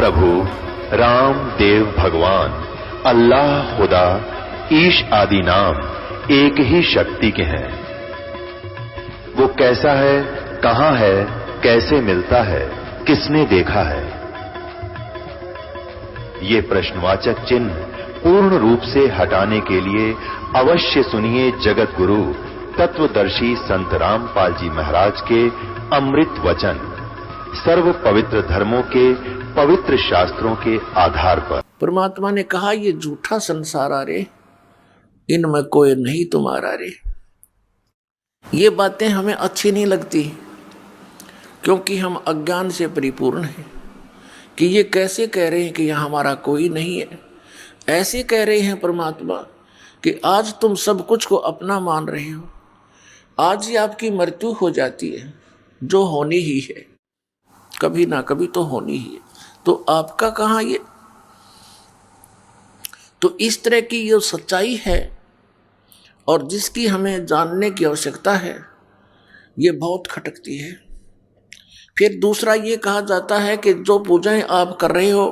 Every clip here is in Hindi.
प्रभु राम देव भगवान अल्लाह खुदा ईश आदि नाम एक ही शक्ति के हैं। वो कैसा है, कहां है, कैसे मिलता है, किसने देखा है? ये प्रश्नवाचक चिन्ह पूर्ण रूप से हटाने के लिए अवश्य सुनिए जगत गुरु तत्वदर्शी संत रामपाल जी महाराज के अमृत वचन, सर्व पवित्र धर्मों के पवित्र शास्त्रों के आधार पर। परमात्मा ने कहा, ये झूठा संसार आ रे, इनमें कोई नहीं तुम्हारा रे। ये बातें हमें अच्छी नहीं लगती, क्योंकि हम अज्ञान से परिपूर्ण हैं कि ये कैसे कह रहे हैं कि यहाँ हमारा कोई नहीं है। ऐसे कह रहे हैं परमात्मा कि आज तुम सब कुछ को अपना मान रहे हो, आज ही आपकी मृत्यु हो जाती है, जो होनी ही है, कभी ना कभी तो होनी ही है, तो आपका कहाँ ये? तो इस तरह की जो सच्चाई है और जिसकी हमें जानने की आवश्यकता है, ये बहुत खटकती है। फिर दूसरा ये कहा जाता है कि जो पूजाएं आप कर रहे हो,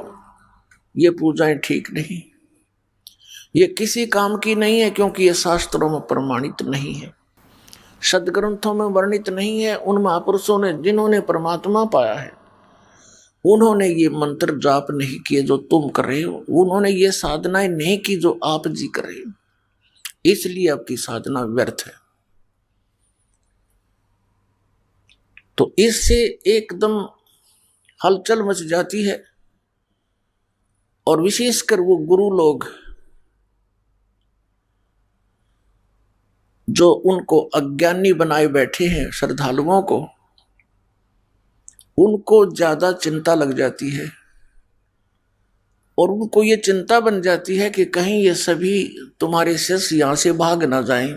ये पूजाएं ठीक नहीं, ये किसी काम की नहीं है, क्योंकि ये शास्त्रों में प्रमाणित नहीं है, सदग्रंथों में वर्णित नहीं है। उन महापुरुषों ने जिन्होंने परमात्मा पाया है, उन्होंने ये मंत्र जाप नहीं किए जो तुम कर रहे हो, उन्होंने ये साधनाएं नहीं की जो आप जी कर रहे हो, इसलिए आपकी साधना व्यर्थ है। तो इससे एकदम हलचल मच जाती है, और विशेषकर वो गुरु लोग जो उनको अज्ञानी बनाए बैठे हैं, श्रद्धालुओं को, उनको ज्यादा चिंता लग जाती है, और उनको ये चिंता बन जाती है कि कहीं ये सभी तुम्हारे शिष्य यहां से भाग ना जाएं।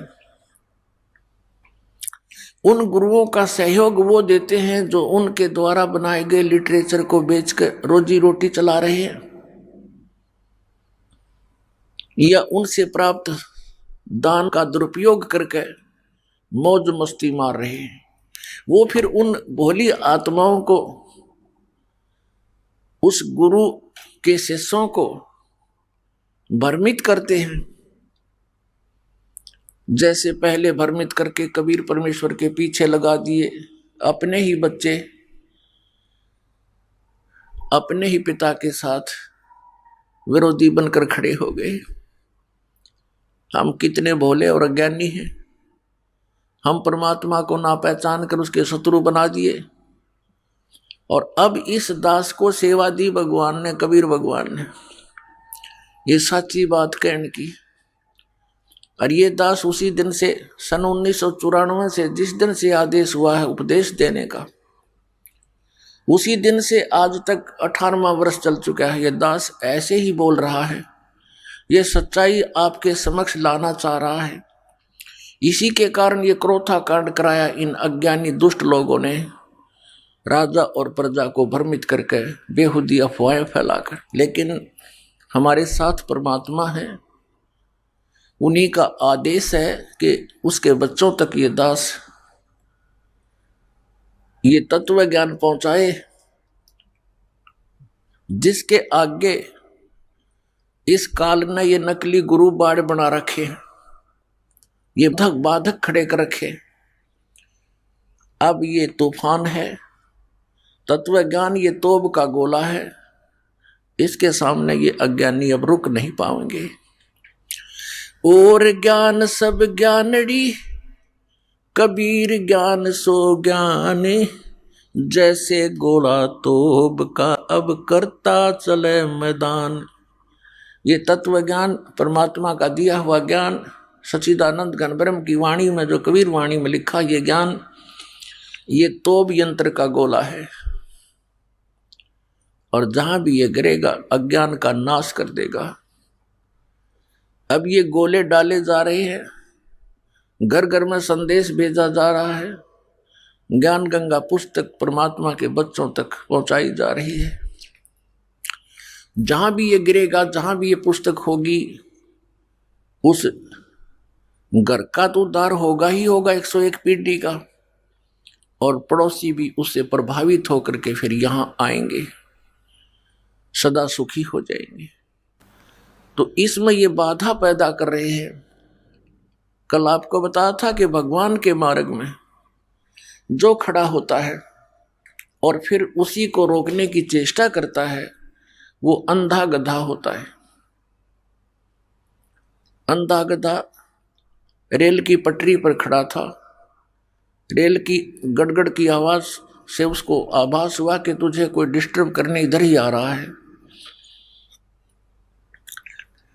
उन गुरुओं का सहयोग वो देते हैं जो उनके द्वारा बनाए गए लिटरेचर को बेचकर रोजी रोटी चला रहे हैं, या उनसे प्राप्त दान का दुरुपयोग करके मौज मस्ती मार रहे हैं। वो फिर उन भोली आत्माओं को, उस गुरु के शिष्यों को भ्रमित करते हैं, जैसे पहले भ्रमित करके कबीर परमेश्वर के पीछे लगा दिए। अपने ही बच्चे अपने ही पिता के साथ विरोधी बनकर खड़े हो गए। हम कितने भोले और अज्ञानी हैं, हम परमात्मा को ना पहचान कर उसके शत्रु बना दिए। और अब इस दास को सेवा दी भगवान ने, कबीर भगवान ने, ये सच्ची बात कहने की। और ये दास उसी दिन से, सन 1994 से जिस दिन से आदेश हुआ है उपदेश देने का, उसी दिन से आज तक 18वां वर्ष चल चुका है। ये दास ऐसे ही बोल रहा है, ये सच्चाई आपके समक्ष लाना चाह रहा है। इसी के कारण ये क्रोथा कांड कराया इन अज्ञानी दुष्ट लोगों ने, राजा और प्रजा को भ्रमित करके बेहुदी अफवाहें फैलाकर। लेकिन हमारे साथ परमात्मा है, उन्हीं का आदेश है कि उसके बच्चों तक ये दास ये तत्व ज्ञान पहुंचाए, जिसके आगे इस काल ने ये नकली गुरु बाड़ बना रखे, ये बाधक खड़े कर रखे। अब ये तूफान है, तत्व ज्ञान ये तोब का गोला है, इसके सामने ये अज्ञानी अब रुक नहीं पाएंगे। और ज्ञान सब ज्ञानड़ी, कबीर ज्ञान सो ज्ञान, जैसे गोला तोब का अब करता चले मैदान। ये तत्व ज्ञान, परमात्मा का दिया हुआ ज्ञान, सच्चिदानंद घन ब्रह्म की वाणी में, जो कबीर वाणी में लिखा, ये ज्ञान ये तोब यंत्र का गोला है, और जहां भी ये गिरेगा अज्ञान का नाश कर देगा। अब ये गोले डाले जा रहे हैं, घर घर में संदेश भेजा जा रहा है, ज्ञान गंगा पुस्तक परमात्मा के बच्चों तक पहुंचाई जा रही है। जहां भी ये गिरेगा, जहां भी ये पुस्तक होगी, उस घर का तो उद्धार होगा ही होगा 101 पीढ़ी का, और पड़ोसी भी उससे प्रभावित होकर के फिर यहां आएंगे। सदा सुखी हो जाएंगे। तो इसमें ये बाधा पैदा कर रहे हैं। कल आपको बताया था कि भगवान के मार्ग में जो खड़ा होता है और फिर उसी को रोकने की चेष्टा करता है वो अंधा गधा होता है। अंधा गधा रेल की पटरी पर खड़ा था। रेल की गड़गड़ की आवाज से उसको आभास हुआ कि तुझे कोई डिस्टर्ब करने इधर ही आ रहा है।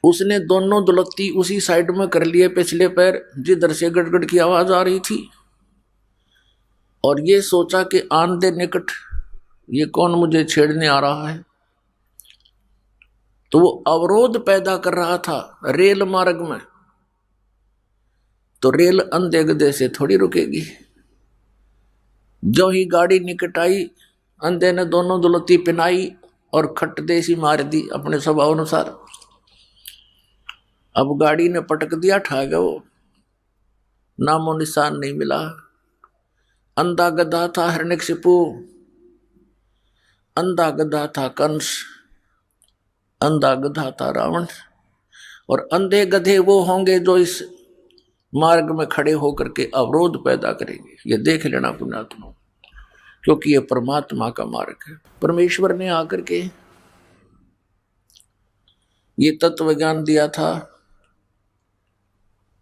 उसने दोनों दुलत्ती उसी साइड में कर लिए पिछले पैर जिधर से गड़गड़ की आवाज आ रही थी, और ये सोचा कि आन दे निकट, ये कौन मुझे छेड़ने आ रहा है। तो वो अवरोध पैदा कर रहा था रेल मार्ग में। तो रेल अंधे गधे से थोड़ी रुकेगी। जो ही गाड़ी निकट आई, अंधे ने दोनों दुलत्ती पिनाई और खट देसी मार दी अपने स्वभाव अनुसार। अब गाड़ी ने पटक दिया, ठा गया वो, नामो निशान नहीं मिला। अंधा गधा था हिरण्यकशिपु, अंधा गधा था कंस, अंधा गधा था रावण, और अंधे गधे वो होंगे जो इस मार्ग में खड़े होकर के अवरोध पैदा करेंगे। ये देख लेना पुण्यात्मा, क्योंकि ये परमात्मा का मार्ग है। परमेश्वर ने आकर के ये तत्व ज्ञान दिया था,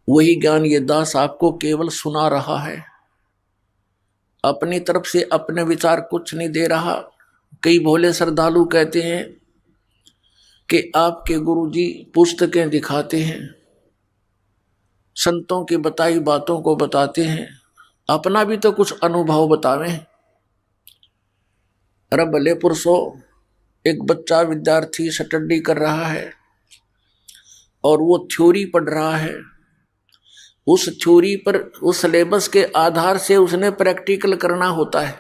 वही ज्ञान ये दास आपको केवल सुना रहा है, अपनी तरफ से अपने विचार कुछ नहीं दे रहा। कई भोले श्रद्धालु कहते हैं कि आपके गुरुजी पुस्तकें दिखाते हैं, संतों की बताई बातों को बताते हैं, अपना भी तो कुछ अनुभव बतावें। अरे भले पुरुषों, एक बच्चा विद्यार्थी स्टडी कर रहा है और वो थ्योरी पढ़ रहा है। उस थ्योरी पर, उस सिलेबस के आधार से उसने प्रैक्टिकल करना होता है।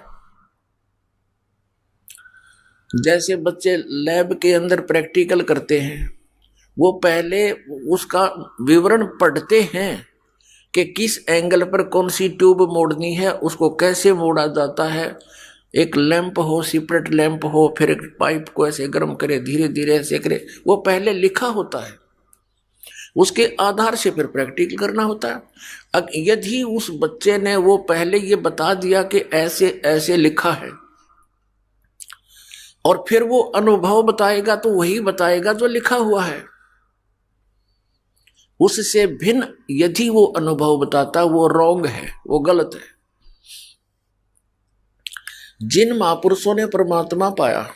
जैसे बच्चे लैब के अंदर प्रैक्टिकल करते हैं, वो पहले उसका विवरण पढ़ते हैं कि किस एंगल पर कौन सी ट्यूब मोड़नी है, उसको कैसे मोड़ा जाता है। एक लैंप हो, सेपरेट लैंप हो, फिर एक पाइप को ऐसे गर्म करे, धीरे धीरे ऐसे करे, वो पहले लिखा होता है। उसके आधार से फिर प्रैक्टिकल करना होता है। यदि उस बच्चे ने वो पहले ये बता दिया कि ऐसे ऐसे लिखा है, और फिर वो अनुभव बताएगा, तो वही बताएगा जो लिखा हुआ है। उससे भिन्न यदि वो अनुभव बताता, वो रॉन्ग है, वो गलत है। जिन महापुरुषों ने परमात्मा पाया,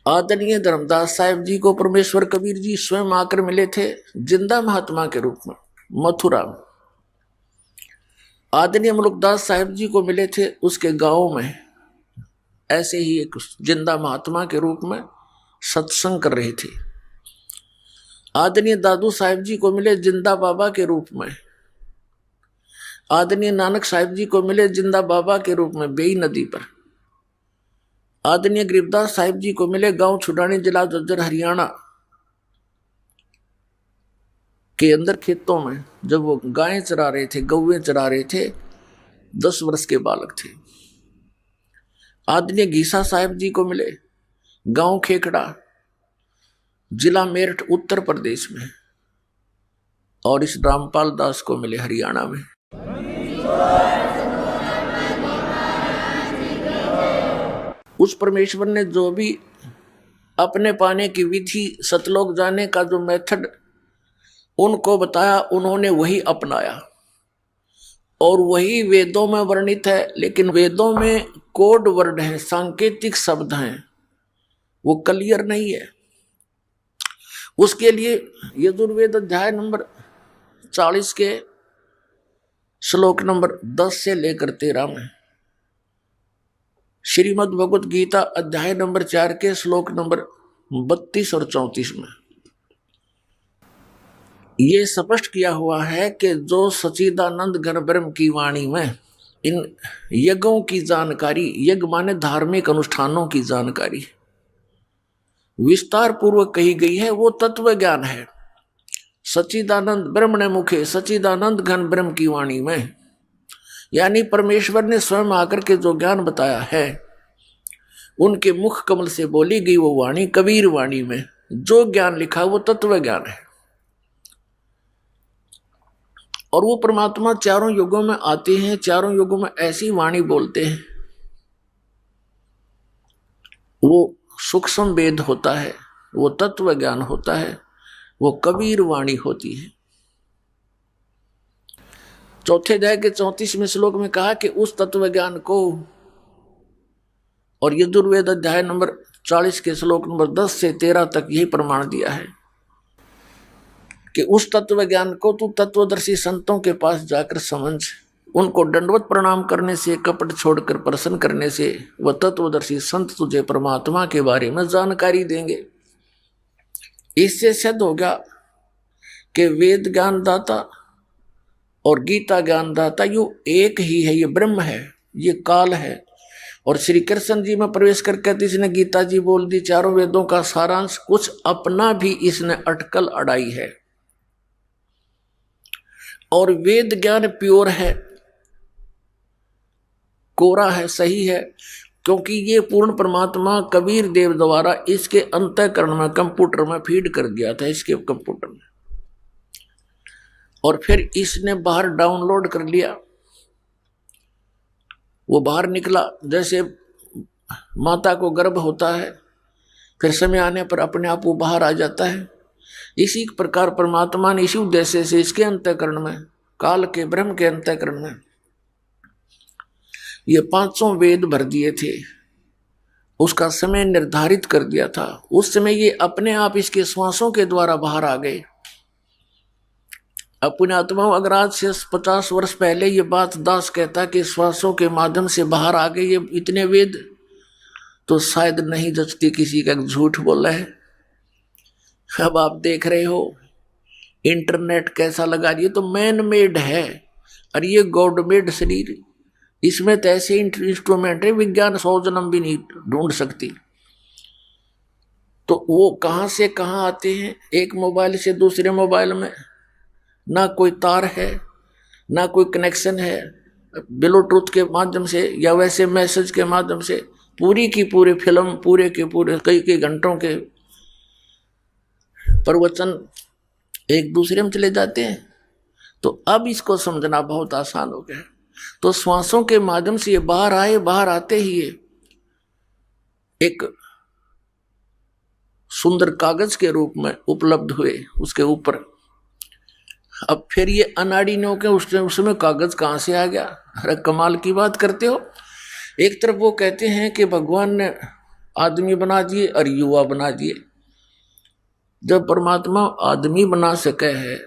आदरणीय धर्मदास साहिब जी को परमेश्वर कबीर जी स्वयं आकर मिले थे जिंदा महात्मा के रूप में मथुरा में। आदरणीय मुलुकदास साहिब जी को मिले थे उसके गांव में, ऐसे ही एक जिंदा महात्मा के रूप में सत्संग कर रहे थे। आदरणीय दादू साहिब जी को मिले जिंदा बाबा के रूप में। आदरणीय नानक साहिब जी को मिले जिंदा बाबा के रूप में बेई नदी पर। आदरणीय गरीबदास साहिब जी को मिले गांव छुड़ानी, जिला जज्जर, हरियाणा के अंदर खेतों में, जब वो गायें चरा रहे थे, गौएं चरा रहे थे, 10 वर्ष के बालक थे। आदरणीय घीसा साहिब जी को मिले गांव खेकड़ा, जिला मेरठ, उत्तर प्रदेश में, और इस रामपाल दास को मिले हरियाणा में। उस परमेश्वर ने जो भी अपने पाने की विधि, सतलोक जाने का जो मेथड उनको बताया, उन्होंने वही अपनाया, और वही वेदों में वर्णित है। लेकिन वेदों में कोड वर्ड है, सांकेतिक शब्द हैं, वो क्लियर नहीं है। उसके लिए यजुर्वेद अध्याय नंबर 40 के श्लोक नंबर 10 से लेकर 13 में, श्रीमद् भगवत गीता अध्याय नंबर 4 के श्लोक नंबर 32 और 34 में ये स्पष्ट किया हुआ है कि जो सच्चिदानंद घन ब्रह्म की वाणी में इन यज्ञों की जानकारी, यज्ञ माने धार्मिक अनुष्ठानों की जानकारी विस्तार पूर्वक कही गई है, वो तत्व ज्ञान है। सच्चिदानंद ब्रह्म ने मुखे सच्चिदानंद घन ब्रह्म की वाणी में, यानी परमेश्वर ने स्वयं आकर के जो ज्ञान बताया है, उनके मुख कमल से बोली गई वो वाणी कबीर वाणी में जो ज्ञान लिखा वो तत्व ज्ञान है। और वो परमात्मा चारों युगों में आते हैं, चारों युगों में ऐसी वाणी बोलते हैं। वो सूक्ष्म वेद होता है, वो तत्व ज्ञान होता है, वो कबीर वाणी होती है। चौथे अध्याय के 34वें श्लोक में कहा कि उस तत्व ज्ञान को, और यजुर्वेद अध्याय नंबर 40 के श्लोक नंबर 10 से 13 तक यही प्रमाण दिया है कि उस तत्व ज्ञान को तू तत्वदर्शी संतों के पास जाकर समझ, उनको दंडवत प्रणाम करने से, कपट छोड़कर प्रसन्न करने से वह तत्वदर्शी संत तुझे परमात्मा के बारे में जानकारी देंगे। इससे सिद्ध हो गया कि वेद ज्ञान दाता और गीता ज्ञान दाता यो एक ही है, ये ब्रह्म है, ये काल है। और श्री कृष्ण जी में प्रवेश करके इसने गीता जी बोल दी, चारों वेदों का सारांश, कुछ अपना भी इसने अटकल अड़ाई है। और वेद ज्ञान प्योर है, कोरा है, सही है, क्योंकि ये पूर्ण परमात्मा कबीर देव द्वारा इसके अंतःकरण में कंप्यूटर में फीड कर दिया था, इसके कंप्यूटर में, और फिर इसने बाहर डाउनलोड कर लिया। वो बाहर निकला, जैसे माता को गर्भ होता है फिर समय आने पर अपने आप वो बाहर आ जाता है। इसी प्रकार परमात्मा ने इसी उद्देश्य से इसके अंतःकरण में, काल के ब्रह्म के अंतःकरण में ये 500 वेद भर दिए थे। उसका समय निर्धारित कर दिया था। उस समय ये अपने आप इसके श्वासों के द्वारा बाहर आ गए। अपने आत्मा, अगर आज से 50 वर्ष पहले ये बात दास कहता कि श्वासों के माध्यम से बाहर आ गए ये इतने वेद, तो शायद नहीं जचती किसी का झूठ बोला है। अब आप देख रहे हो इंटरनेट कैसा लगा, ये तो मैन मेड है और ये गॉड मेड शरीर, इसमें तो ऐसे इंस्ट्रूमेंट है विज्ञान 100 जन्म भी नहीं ढूंढ सकती। तो वो कहाँ से कहाँ आते हैं, एक मोबाइल से दूसरे मोबाइल में ना कोई तार है ना कोई कनेक्शन है, ब्लूटूथ के माध्यम से या वैसे मैसेज के माध्यम से पूरी की पूरी फिल्म, पूरे के पूरे कई कई घंटों के प्रवचन एक दूसरे में चले जाते हैं। तो अब इसको समझना बहुत आसान हो गया। तो श्वासों के माध्यम से ये बाहर आए, बाहर आते ही ये एक सुंदर कागज के रूप में उपलब्ध हुए उसके ऊपर। अब फिर ये अनाड़ी के उसमें कागज कहां से आ गया? अरे कमाल की बात करते हो। एक तरफ वो कहते हैं कि भगवान ने आदमी बना दिए और युवा बना दिए। जब परमात्मा आदमी बना सके है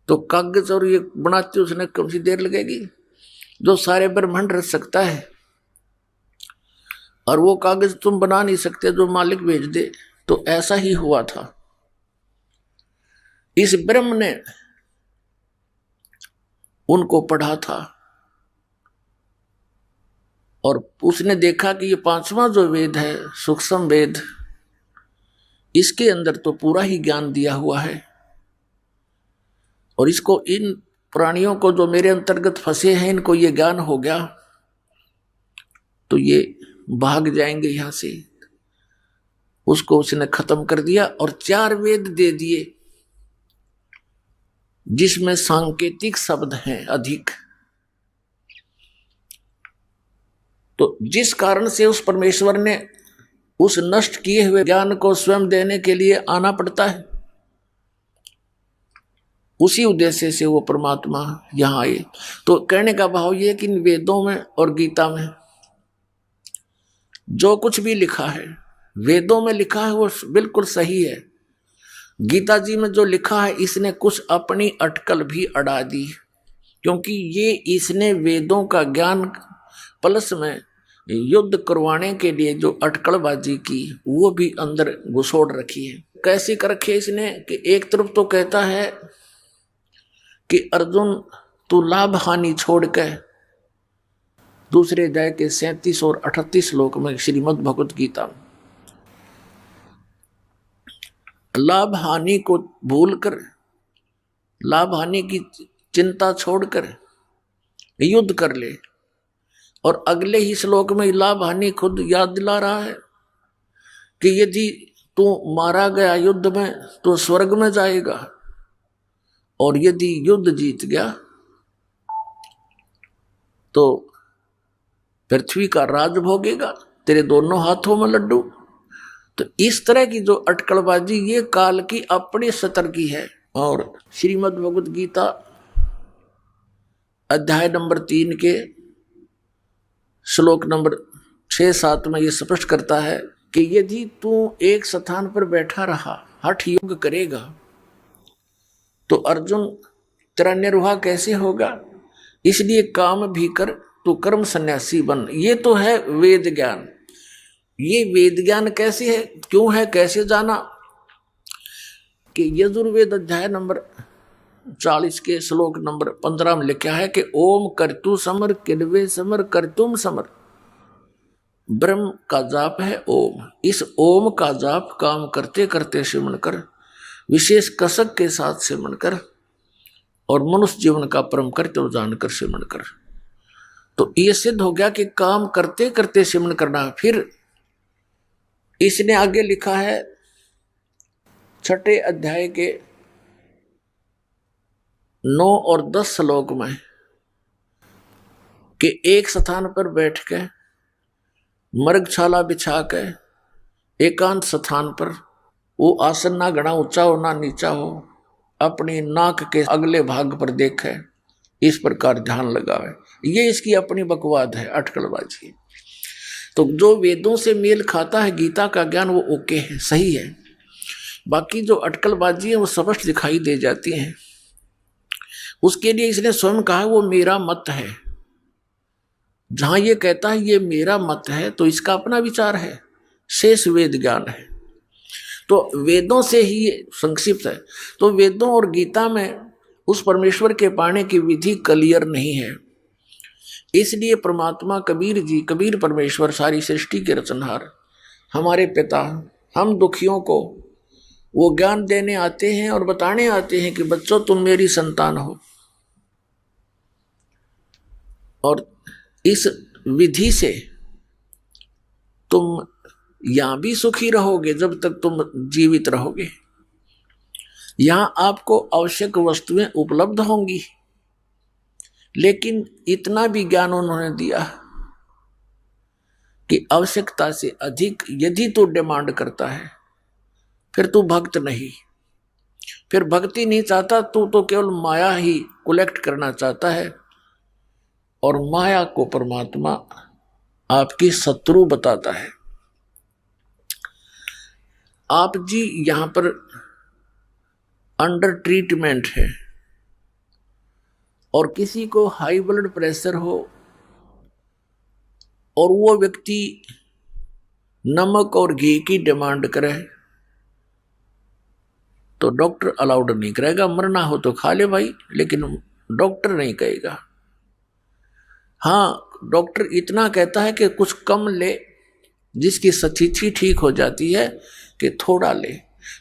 तो कागज और ये बनाते उसने कम सी देर लगेगी? जो सारे ब्रह्मांड रच सकता है और वो कागज तुम बना नहीं सकते जो मालिक भेज दे। तो ऐसा ही हुआ था। इस ब्रह्म ने उनको पढ़ा था और उसने देखा कि ये 5वां जो वेद है, सूक्ष्म वेद, इसके अंदर तो पूरा ही ज्ञान दिया हुआ है और इसको, इन प्राणियों को जो मेरे अंतर्गत फंसे हैं, इनको ये ज्ञान हो गया तो ये भाग जाएंगे यहां से। उसको उसने खत्म कर दिया और 4 वेद दे दिए जिसमें सांकेतिक शब्द हैं अधिक। तो जिस कारण से उस परमेश्वर ने उस नष्ट किए हुए ज्ञान को स्वयं देने के लिए आना पड़ता है, उसी उद्देश्य से वो परमात्मा यहां आए। तो कहने का भाव ये कि इन वेदों में और गीता में जो कुछ भी लिखा है, वेदों में लिखा है वो बिल्कुल सही है। गीता जी में जो लिखा है इसने कुछ अपनी अटकल भी अड़ा दी, क्योंकि ये इसने वेदों का ज्ञान प्लस में युद्ध करवाने के लिए जो अटकलबाजी की वो भी अंदर घुसोड़ रखी है। कैसी कर रखी है इसने कि एक तरफ तो कहता है कि अर्जुन तू लाभ हानि छोड़ के, दूसरे अध्याय के 37 और 38 श्लोक में श्रीमद् भगवत गीता, लाभ हानि को भूलकर, लाभ हानि की चिंता छोड़कर युद्ध कर ले, और अगले ही श्लोक में लाभ हानि खुद याद दिला रहा है कि यदि तू मारा गया युद्ध में तो स्वर्ग में जाएगा, और यदि युद्ध जीत गया तो पृथ्वी का राज भोगेगा, तेरे दोनों हाथों में लड्डू। तो इस तरह की जो अटकलबाजी ये काल की अपनी सतर की है। और श्रीमद् भगवद गीता अध्याय नंबर 3 के श्लोक नंबर 6-7 में ये स्पष्ट करता है कि यदि तू एक स्थान पर बैठा रहा, हठ योग करेगा, तो अर्जुन तेरा निर्वाह कैसे होगा? इसलिए काम भी कर, तू कर्म सन्यासी बन। ये तो है वेद ज्ञान। ये वेद ज्ञान कैसे है, क्यों है, कैसे जाना? कि यजुर्वेद अध्याय नंबर 40 के श्लोक नंबर 15 में लिखा है कि ओम कर्तु समर किल्वे समर कर्तुम समर। ब्रह्म का जाप है ओम। इस ओम का जाप काम करते करते सिमरण कर, विशेष कसक के साथ सिमरण कर, और मनुष्य जीवन का परम कर्तव्य जानकर सिमरण कर। तो ये सिद्ध हो गया कि काम करते करते सिमरण करना। फिर इसने आगे लिखा है 6 अध्याय के 9 और 10 श्लोक में कि एक स्थान पर बैठ के मृगछाला बिछा के एकांत स्थान पर, वो आसन ना घना ऊंचा हो ना नीचा हो, अपनी नाक के अगले भाग पर देखे, इस प्रकार ध्यान लगावे। ये इसकी अपनी बकवाद है, अटकलबाजी। तो जो वेदों से मेल खाता है गीता का ज्ञान, वो ओके है, सही है। बाकी जो अटकलबाजी है वो स्पष्ट दिखाई दे जाती है। उसके लिए इसने स्वयं कहा वो मेरा मत है। जहां ये कहता है ये मेरा मत है तो इसका अपना विचार है, शेष वेद ज्ञान है। तो वेदों से ही संक्षिप्त है। तो वेदों और गीता में उस परमेश्वर के पाने की विधि क्लियर नहीं है। इसलिए परमात्मा कबीर जी, कबीर परमेश्वर, सारी सृष्टि के रचनहार, हमारे पिता, हम दुखियों को वो ज्ञान देने आते हैं और बताने आते हैं कि बच्चों तुम मेरी संतान हो, और इस विधि से तुम यहां भी सुखी रहोगे जब तक तुम जीवित रहोगे। यहां आपको आवश्यक वस्तुएं उपलब्ध होंगी, लेकिन इतना भी ज्ञान उन्होंने दिया कि आवश्यकता से अधिक यदि तू डिमांड करता है फिर तू भक्त नहीं, फिर भक्ति नहीं चाहता, तू तो केवल माया ही कलेक्ट करना चाहता है। और माया को परमात्मा आपकी शत्रु बताता है। आप जी यहां पर अंडर ट्रीटमेंट है, और किसी को हाई ब्लड प्रेशर हो और वो व्यक्ति नमक और घी की डिमांड करे तो डॉक्टर अलाउड नहीं करेगा। मरना हो तो खा ले भाई, लेकिन डॉक्टर नहीं कहेगा। हाँ, डॉक्टर इतना कहता है कि कुछ कम ले, जिसकी स्थिति ठीक हो जाती है कि थोड़ा ले।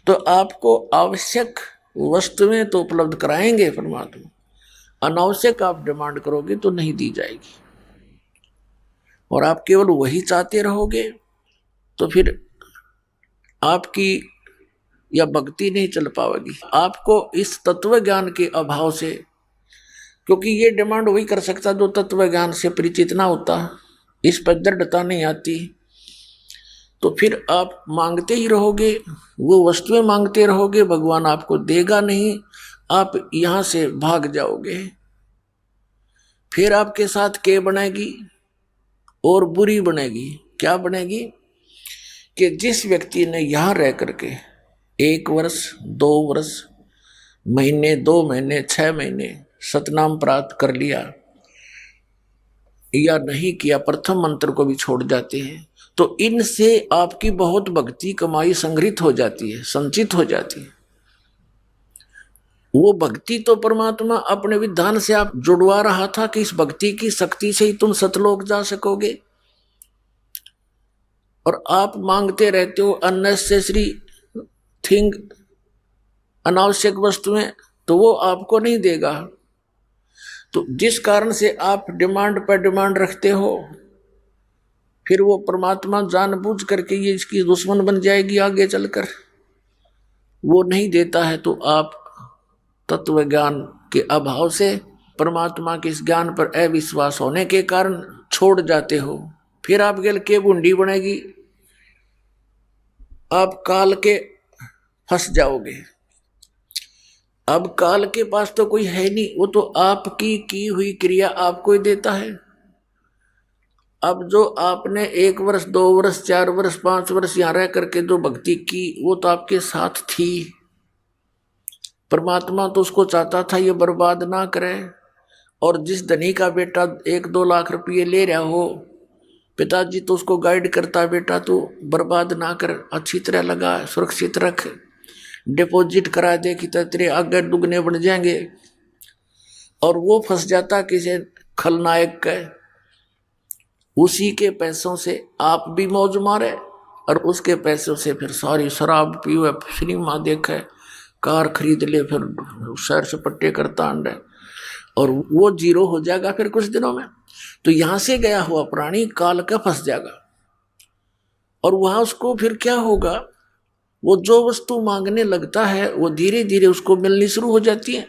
तो आपको आवश्यक वस्तुएं तो उपलब्ध कराएंगे परमात्मा, अनावश्यक आप डिमांड करोगे तो नहीं दी जाएगी। और आप केवल वही चाहते रहोगे तो फिर आपकी या भक्ति नहीं चल पाएगी। आपको इस तत्व ज्ञान के अभाव से, क्योंकि ये डिमांड वही कर सकता जो तत्व ज्ञान से परिचित ना होता, इस पर दृढ़ता नहीं आती, तो फिर आप मांगते ही रहोगे, वो वस्तुएं मांगते रहोगे, भगवान आपको देगा नहीं, आप यहां से भाग जाओगे। फिर आपके साथ क्या बनेगी? और बुरी बनेगी। क्या बनेगी? कि जिस व्यक्ति ने यहां रह करके 1 वर्ष, 2 वर्ष, महीने, 2 महीने, 6 महीने सतनाम प्राप्त कर लिया या नहीं किया, प्रथम मंत्र को भी छोड़ जाते हैं, तो इनसे आपकी बहुत भक्ति कमाई संग्रहित हो जाती है, संचित हो जाती है। वो भक्ति तो परमात्मा अपने विधान से आप जुड़वा रहा था कि इस भक्ति की शक्ति से ही तुम सतलोक जा सकोगे, और आप मांगते रहते हो अननेसेसरी थिंग, अनावश्यक वस्तुएं, तो वो आपको नहीं देगा। तो जिस कारण से आप डिमांड पर डिमांड रखते हो, फिर वो परमात्मा जानबूझ करके ये इसकी दुश्मन बन जाएगी आगे चलकर, वो नहीं देता है। तो आप तत्व ज्ञान के अभाव से, परमात्मा के इस ज्ञान पर अविश्वास होने के कारण छोड़ जाते हो। फिर आप गल के बूंदी बनेगी, आप काल के फंस जाओगे। अब काल के पास तो कोई है नहीं, वो तो आपकी की हुई क्रिया आपको ही देता है। अब जो आपने 1 वर्ष 2 वर्ष 4 वर्ष 5 वर्ष यहां रह करके जो भक्ति की, वो तो आपके साथ थी। परमात्मा तो उसको चाहता था ये बर्बाद ना करे। और जिस धनी का बेटा 1-2 लाख रुपये ले रहा हो, पिताजी तो उसको गाइड करता, बेटा तू बर्बाद ना कर, अच्छी तरह लगा, सुरक्षित रख, डिपॉजिट करा दे कि तेरे आगे दुगने बन जाएंगे। और वो फंस जाता किसी खलनायक के, उसी के पैसों से आप भी मौज मारे और उसके पैसों से फिर सारी शराब पीवे, सिनेमा देखे, कार खरीद ले, फिर सैर सपट्टे करता अंडे, और वो जीरो हो जाएगा फिर कुछ दिनों में। तो यहां से गया हुआ प्राणी काल का फंस जाएगा। और वहां उसको फिर क्या होगा, वो जो वस्तु मांगने लगता है वो धीरे धीरे उसको मिलनी शुरू हो जाती है।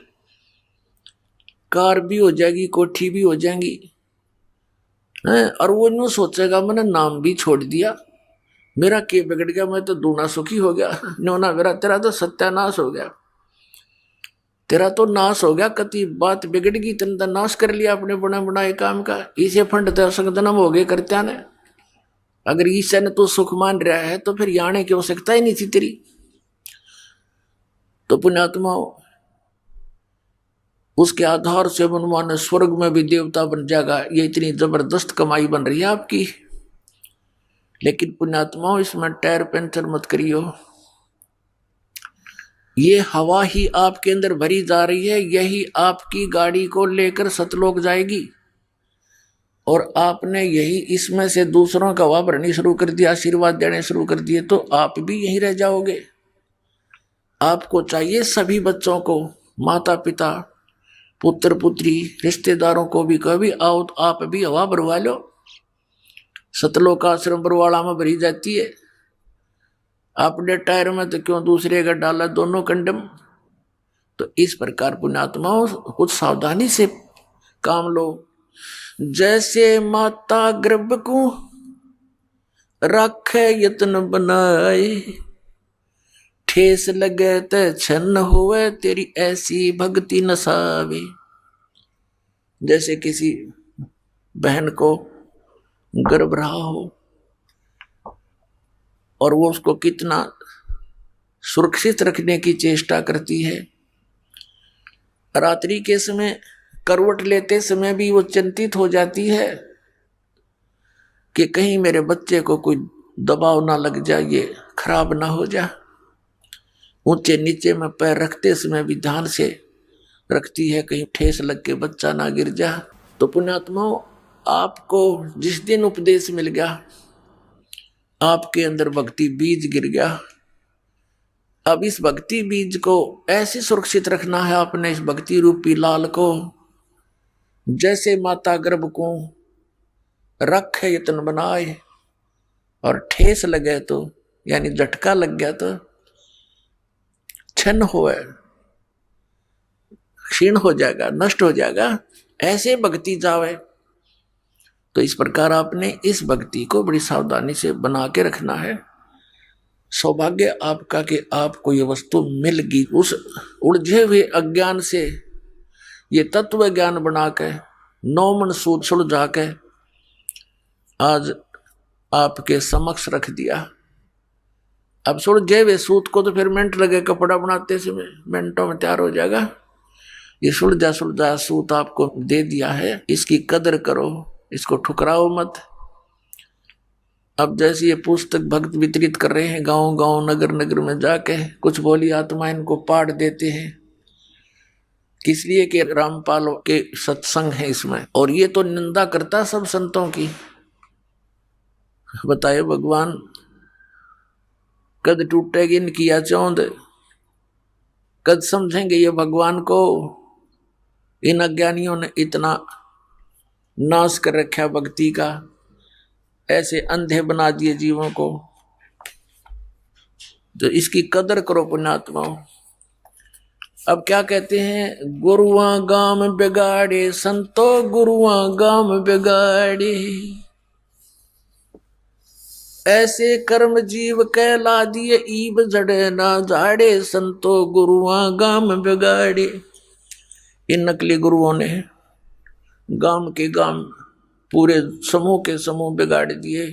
कार भी हो जाएगी, कोठी भी हो जाएंगी, और वो यूं सोचेगा मैंने नाम भी छोड़ दिया, मेरा के बिगड़ गया, मैं तो दूना सुखी हो गया। नोना मेरा, तेरा तो सत्यानाश हो गया, तेरा तो नाश हो गया, कति बात बिगड़ गई, तेने तो नाश कर लिया अपने बना बनाए काम का। इसे फंड जन्म हो गए करत्या ने। अगर ईश्वर ने तो सुख मान रहा है तो फिर आने की आवश्यकता ही नहीं थी तेरी। तो पुण्यात्मा, उसके आधार से मनमान स्वर्ग में भी देवता बन जाएगा। ये इतनी जबरदस्त कमाई बन रही है आपकी। लेकिन पुण्यात्माओं, इसमें टायर पंचर मत करियो। ये हवा ही आपके अंदर भरी जा रही है, यही आपकी गाड़ी को लेकर सतलोक जाएगी। और आपने यही इसमें से दूसरों का हवा भरनी शुरू कर दिया, आशीर्वाद देने शुरू कर दिए, तो आप भी यहीं रह जाओगे। आपको चाहिए सभी बच्चों को, माता पिता, पुत्र पुत्री, रिश्तेदारों को भी कभी आओ तो आप भी हवा भरवा लो। सतलोक आश्रम बरवाड़ा में भरी जाती है। अपने टायर में तो क्यों दूसरे का डाला, दोनों कंडम। तो इस प्रकार पुण्यात्माओं, कुछ सावधानी से काम लो। जैसे माता गर्भ को रखे यत्न बनाए, ठेस लगे ते छन्न होवे, तेरी ऐसी भक्ति नसावे। जैसे किसी बहन को गर्भ रहा हो और वो उसको कितना सुरक्षित रखने की चेष्टा करती है। रात्रि के समय करवट लेते समय भी वो चिंतित हो जाती है कि कहीं मेरे बच्चे को कोई दबाव ना लग जाए, ये खराब ना हो जाए। ऊंचे नीचे में पैर रखते समय भी ध्यान से रखती है, कहीं ठेस लग के बच्चा ना गिर जाए। तो पुण्यात्माओं, आपको जिस दिन उपदेश मिल गया, आपके अंदर भक्ति बीज गिर गया। अब इस भक्ति बीज को ऐसे सुरक्षित रखना है आपने, इस भक्ति रूपी लाल को। जैसे माता गर्भ को रखे यत्न बनाए, और ठेस लगे तो यानी झटका लग गया तो क्षण होए, क्षीण हो जाएगा, नष्ट हो जाएगा, ऐसे भक्ति जावे। तो इस प्रकार आपने इस भक्ति को बड़ी सावधानी से बना के रखना है। सौभाग्य आपका कि आपको ये वस्तु मिल गई। उस उलझे हुए अज्ञान से ये तत्व ज्ञान बना के, नौ मन सूद सुलझा के आज आपके समक्ष रख दिया। अब सुलझे हुए सूत को तो फिर मिनट लगे, कपड़ा बनाते समय मिनटों में तैयार हो जाएगा। ये सुलझा सुलझा सूत आपको दे दिया है, इसकी कदर करो, इसको ठुकराओ मत। अब जैसे ये पुस्तक भक्त वितरित कर रहे हैं गांव गांव नगर नगर में जाके, कुछ बोली आत्मा इनको पाठ देते हैं, किस लिए कि रामपाल के सत्संग है इसमें। और ये तो निंदा करता सब संतों की। बताए भगवान, कद टूटेगी इनकी या चौंध, कद समझेंगे ये भगवान को। इन अज्ञानियों ने इतना नाश कर रखा भक्ति का, ऐसे अंधे बना दिए जीवों को। तो इसकी कदर करो पुण्यात्माओं। अब क्या कहते हैं, गुरुआ गाम बिगाड़े संतो गुरुआ गाम बिगाड़े, ऐसे कर्म जीव कहला दिए ईब जड़े ना झाड़े संतो गुरुआ गाम बिगाड़े। इन नकली गुरुओं ने गाम के गाम, पूरे समूह के समूह बिगाड़ दिए,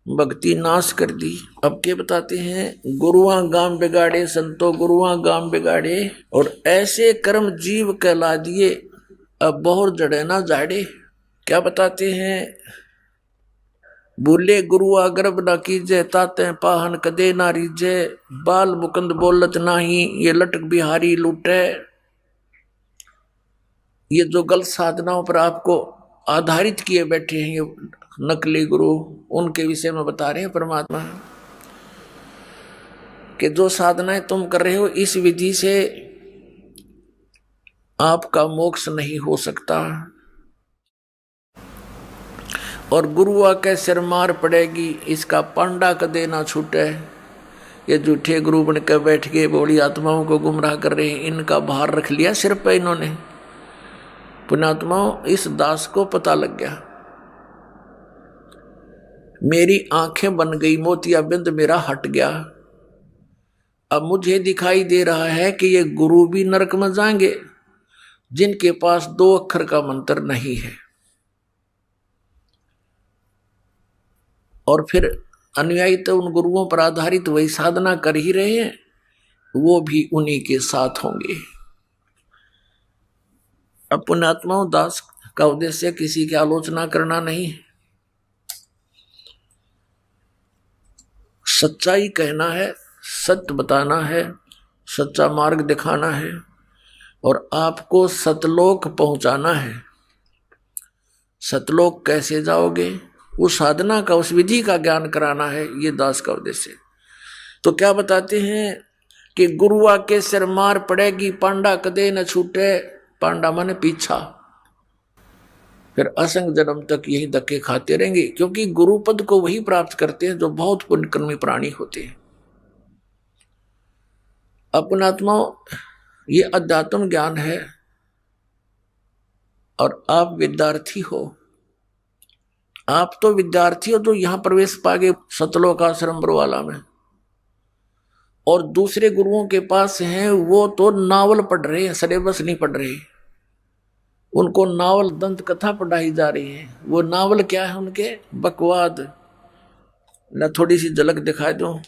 भक्ति नाश कर दी। अब क्या बताते हैं, गुरुआ गाम बिगाड़े संतो गुरुआ गाम बिगाड़े, और ऐसे कर्म जीव कहला दिए अब बहुत जड़े ना झाड़े। क्या बताते हैं, बोले गुरुआ गर्भ ना कीजे ताते पाहन कदे ना रीजे, बाल मुकुंद बोलत नाही ये लटक बिहारी लूटे। ये जो गलत साधनाओं पर आपको आधारित किए बैठे हैं ये नकली गुरु, उनके विषय में बता रहे हैं परमात्मा कि जो साधनाएं तुम कर रहे हो इस विधि से आपका मोक्ष नहीं हो सकता, और गुरुआ के सिर मार पड़ेगी, इसका पांडा कदे ना छूटे। ये झूठे गुरु बन कर बैठ के बोली आत्माओं को गुमराह कर रहे हैं, इनका भार रख लिया सिर पे इन्होंने। पुण्यात्माओं, इस दास को पता लग गया, मेरी आंखें बन गई, मोतियाबिंद मेरा हट गया। अब मुझे दिखाई दे रहा है कि ये गुरु भी नरक में जाएंगे जिनके पास 2 अक्षर का मंत्र नहीं है, और फिर अनुयायी तो उन गुरुओं पर आधारित वही साधना कर ही रहे हैं, वो भी उन्हीं के साथ होंगे। अब पुण्यात्माओं, दास का उद्देश्य किसी की आलोचना करना नहीं है, सच्चाई कहना है, सत्य बताना है, सच्चा मार्ग दिखाना है, और आपको सतलोक पहुंचाना है। सतलोक कैसे जाओगे, उस साधना का, उस विधि का ज्ञान कराना है, ये दास का उद्देश्य। तो क्या बताते हैं कि गुरुआ के सिर मार पड़ेगी पांडा कदे न छूटे। पांडा माने पीछा, फिर असंग जन्म तक यही धक्के खाते रहेंगे, क्योंकि गुरु पद को वही प्राप्त करते हैं जो बहुत पुण्यकर्मी प्राणी होते हैं। अपनात्माओं, ये अध्यात्म ज्ञान है, और आप विद्यार्थी हो। आप तो विद्यार्थी हो जो यहां प्रवेश पागे सतलोक आश्रम बरवाला में, और दूसरे गुरुओं के पास हैं वो तो नावल पढ़ रहे हैं, सिलेबस नहीं पढ़ रहे। उनको नावल दंत कथा पढ़ाई जा रही है। वो नावल क्या है उनके, बकवाद। न थोड़ी सी झलक दिखा दूं,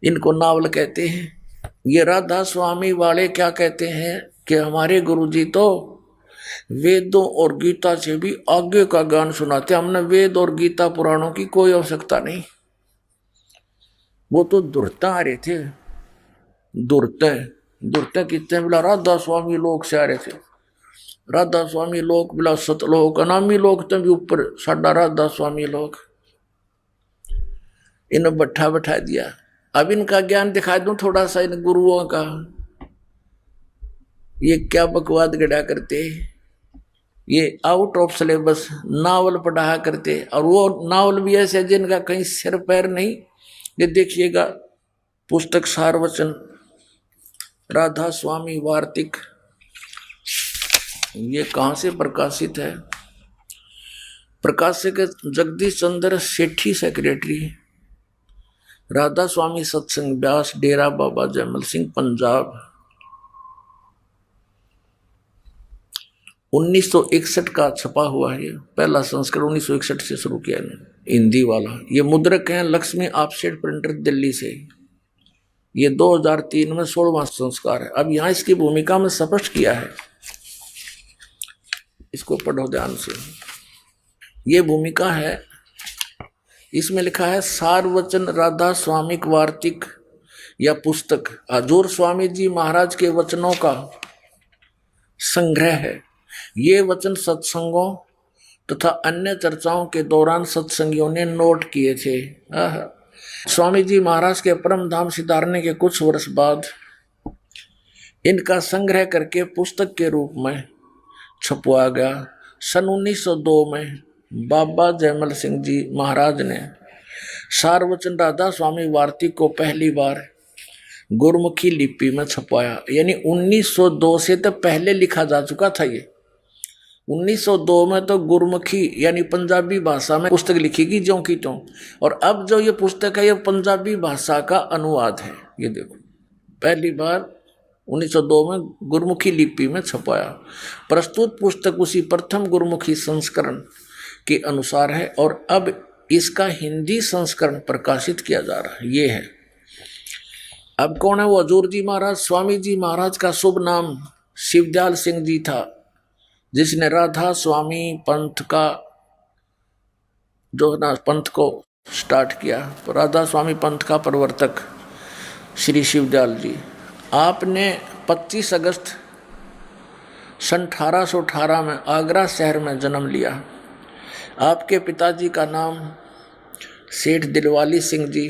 इनको नावल कहते हैं। ये राधा स्वामी वाले क्या कहते हैं कि हमारे गुरुजी तो वेदों और गीता से भी आगे का ज्ञान सुनाते, हमने वेद और गीता पुराणों की कोई आवश्यकता नहीं। वो तो दुर्ता आ रहे थे, दुर्ता कितने बोला, राधा स्वामी लोग से आ रहे थे। राधा स्वामी लोग बोला सतलोक, अनामी लोग तो भी ऊपर, साडा राधा स्वामी लोग। इन्हें बैठा दिया। अब इनका ज्ञान दिखा दूं थोड़ा सा इन गुरुओं का, ये क्या बकवाद गढ़ा करते, ये आउट ऑफ सिलेबस नावल पढ़ा करते, और वो नावल भी ऐसे जिनका कहीं सिर पैर नहीं। ये देखिएगा पुस्तक सारवचन राधा स्वामी वार्तिक, ये कहाँ से प्रकाशित है, प्रकाशक जगदीश चंद्र सेठी सेक्रेटरी, राधा स्वामी सत्संग व्यास, डेरा बाबा जयमल सिंह, पंजाब। 1961 का छपा हुआ है, पहला संस्करण 1961 से शुरू किया है, हिंदी वाला। ये मुद्रक हैं लक्ष्मी ऑफसेट प्रिंटर दिल्ली से। ये 2003 में 16वां संस्कार है। अब यहाँ इसकी भूमिका में स्पष्ट किया है, इसको पढ़ो ध्यान से। ये भूमिका है, इसमें लिखा है सारवचन राधा स्वामिक वार्तिक या पुस्तक हजूर स्वामी जी महाराज के वचनों का संग्रह है। ये वचन सत्संगों तथा अन्य चर्चाओं के दौरान सत्संगियों ने नोट किए थे। स्वामी जी महाराज के परम धाम सिधारने के कुछ वर्ष बाद इनका संग्रह करके पुस्तक के रूप में छपवा गया। सन 1902 में बाबा जयमल सिंह जी महाराज ने सारवचन राधा स्वामी वार्तिक को पहली बार गुरमुखी लिपि में छपवाया। यानी 1902 से तो पहले लिखा जा चुका था ये। 1902 में तो गुरमुखी यानी पंजाबी भाषा में पुस्तक लिखी गई ज्यों की त्यों, और अब जो ये पुस्तक है ये पंजाबी भाषा का अनुवाद है। ये देखो पहली बार 1902 में गुरमुखी लिपि में छपाया। प्रस्तुत पुस्तक उसी प्रथम गुरमुखी संस्करण के अनुसार है और अब इसका हिंदी संस्करण प्रकाशित किया जा रहा है। ये है। अब कौन है वो? हजूर जी महाराज। स्वामी जी महाराज का शुभ नाम शिवदयाल सिंह जी था, जिसने राधा स्वामी पंथ का जो ना पंथ को स्टार्ट किया। तो राधा स्वामी पंथ का प्रवर्तक श्री शिवदयाल जी, आपने 25 अगस्त सन 1818 में आगरा शहर में जन्म लिया। आपके पिताजी का नाम सेठ दिलवाली सिंह जी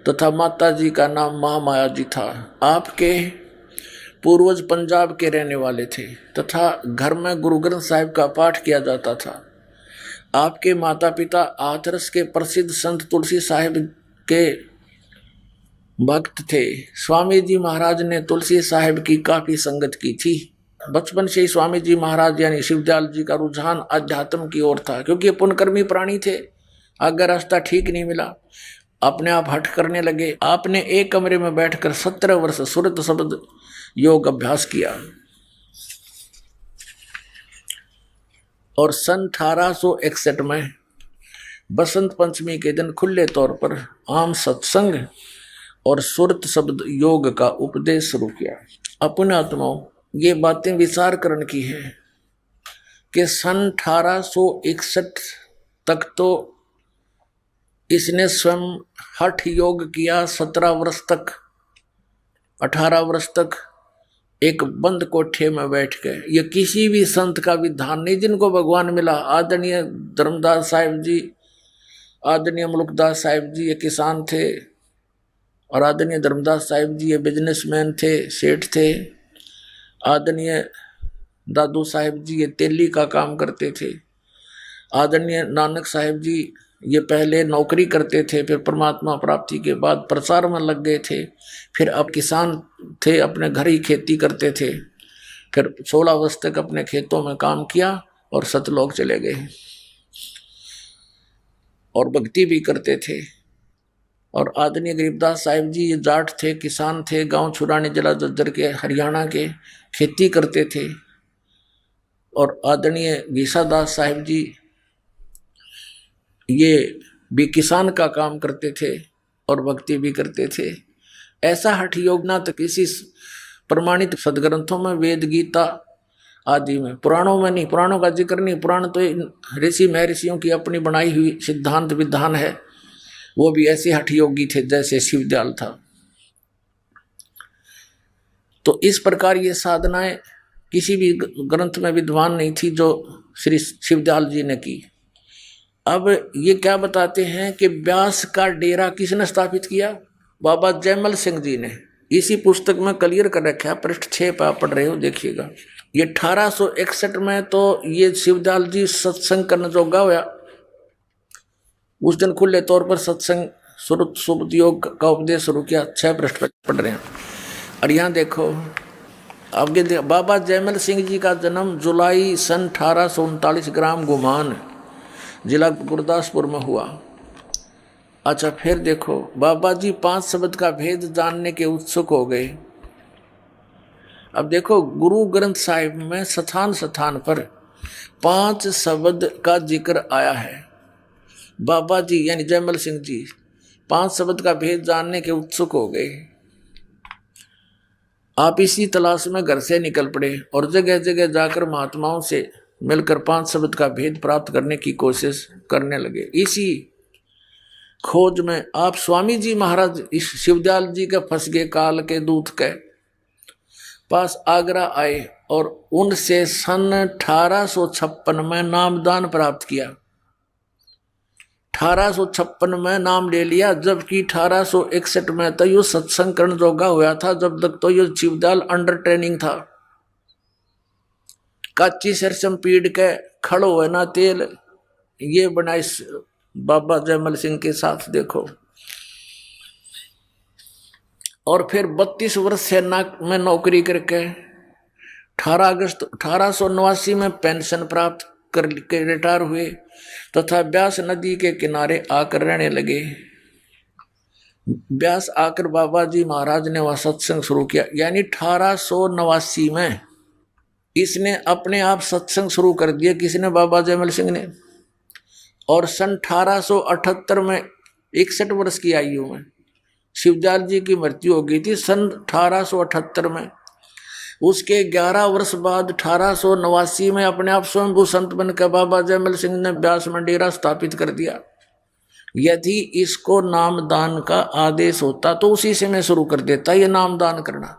तथा माता जी का नाम महामाया जी था। आपके पूर्वज पंजाब के रहने वाले थे तथा घर में गुरु ग्रंथ साहिब का पाठ किया जाता था। आपके माता पिता हाथरस के प्रसिद्ध संत तुलसी साहिब के भक्त थे। स्वामी जी महाराज ने तुलसी साहिब की काफी संगत की थी। बचपन से ही स्वामी जी महाराज यानी शिवदयाल जी का रुझान अध्यात्म की ओर था, क्योंकि ये पुण्यकर्मी प्राणी थे। आगे रास्ता ठीक नहीं मिला, अपने आप हट करने लगे। आपने एक कमरे में बैठकर 17 वर्ष सुरत शब्द योग अभ्यास किया और सन 1861 में बसंत पंचमी के दिन खुले तौर पर आम सत्संग और सुरत शब्द योग का उपदेश शुरू किया। अपने आत्माओं, ये बातें विचार करने की है कि सन 1861 तक तो इसने स्वयं हठ योग किया। 17 वर्ष तक 18 वर्ष तक एक बंद कोठे में बैठ के। ये किसी भी संत का विधान नहीं जिनको भगवान मिला। आदरणीय धर्मदास साहिब जी, आदरणीय मुल्कदास साहिब जी ये किसान थे और आदरणीय धर्मदास साहिब जी ये बिजनेसमैन थे, सेठ थे। आदरणीय दादू साहिब जी ये तेली का काम करते थे। आदरणीय नानक साहिब जी ये पहले नौकरी करते थे, फिर परमात्मा प्राप्ति के बाद प्रचार में लग गए थे। फिर अब किसान थे, अपने घर ही खेती करते थे। फिर 16 वर्ष तक अपने खेतों में काम किया और सतलोक चले गए और भक्ति भी करते थे। और आदरणीय गरीबदास साहिब जी ये जाट थे, किसान थे, गांव छुरानी जिला जज्जर के हरियाणा के, खेती करते थे। और आदरणीय गीसादास साहिब जी ये भी किसान का काम करते थे और भक्ति भी करते थे। ऐसा हठ योग ना तो किसी प्रमाणित सदग्रंथों में, वेद गीता आदि में, पुराणों में नहीं। पुराणों का जिक्र नहीं। पुराण तो ऋषि महर्षियों की अपनी बनाई हुई सिद्धांत विधान है। वो भी ऐसे हठ योगी थे जैसे शिवदयाल था। तो इस प्रकार ये साधनाएं किसी भी ग्रंथ में विद्वान नहीं थी जो श्री शिवदयाल जी ने की। अब ये क्या बताते हैं कि व्यास का डेरा किसने स्थापित किया? बाबा जयमल सिंह जी ने। इसी पुस्तक में क्लियर कर रखा है, पृष्ठ 6 पर आप पढ़ रहे हो, देखिएगा। ये 1861 में तो ये शिवदयाल जी सत्संग करने जोगा हुआ। उस दिन खुले तौर पर सत्संग सुरत शुभ योग का उपदेश शुरू किया। 6 पृष्ठ पर पढ़ रहे हैं। और यहाँ देखो आगे, बाबा जयमल सिंह जी का जन्म जुलाई सन 1839 ग्राम गुमान जिला गुरदासपुर में हुआ। अच्छा, फिर देखो बाबा जी 5 शब्द का भेद जानने के उत्सुक हो गए। अब देखो गुरु ग्रंथ साहिब में स्थान स्थान पर 5 शब्द का जिक्र आया है। बाबा जी यानी जयमल सिंह जी 5 शब्द का भेद जानने के उत्सुक हो गए। आप इसी तलाश में घर से निकल पड़े और जगह जगह जाकर महात्माओं से मिलकर 5 शब्द का भेद प्राप्त करने की कोशिश करने लगे। इसी खोज में आप स्वामी जी महाराज इस शिवदयाल जी के फंस गए काल के दूत के पास आगरा आए और उनसे सन 1856 में नामदान प्राप्त किया। 1856 में नाम ले लिया, जबकि 1861 में तो यो सत्संग करण जोगा हुआ था। जब तक तो यो शिवदयाल अंडर ट्रेनिंग था। काची सरसम पीड़ के खड़ो है ना तेल, ये बना इस बाबा जयमल सिंह के साथ देखो। और फिर 32 वर्ष सेना में नौकरी करके 18 अगस्त 1889 में पेंशन प्राप्त करके रिटायर हुए तथा ब्यास नदी के किनारे आकर रहने लगे। ब्यास आकर बाबा जी महाराज ने वहां सत्संग शुरू किया। यानी 1889 में इसने अपने आप सत्संग शुरू कर दिया। किसने? बाबा जयमल सिंह ने। और सन 1878 में 61 वर्ष की आयु में शिवदयाल जी की मृत्यु हो गई थी, सन 1878 में। उसके 11 वर्ष बाद 1889 में अपने आप स्वयंभू संत बनकर बाबा जयमल सिंह ने ब्यास में डेरा स्थापित कर दिया। यदि इसको नामदान का आदेश होता तो उसी से मैं शुरू कर देता ये नामदान करना।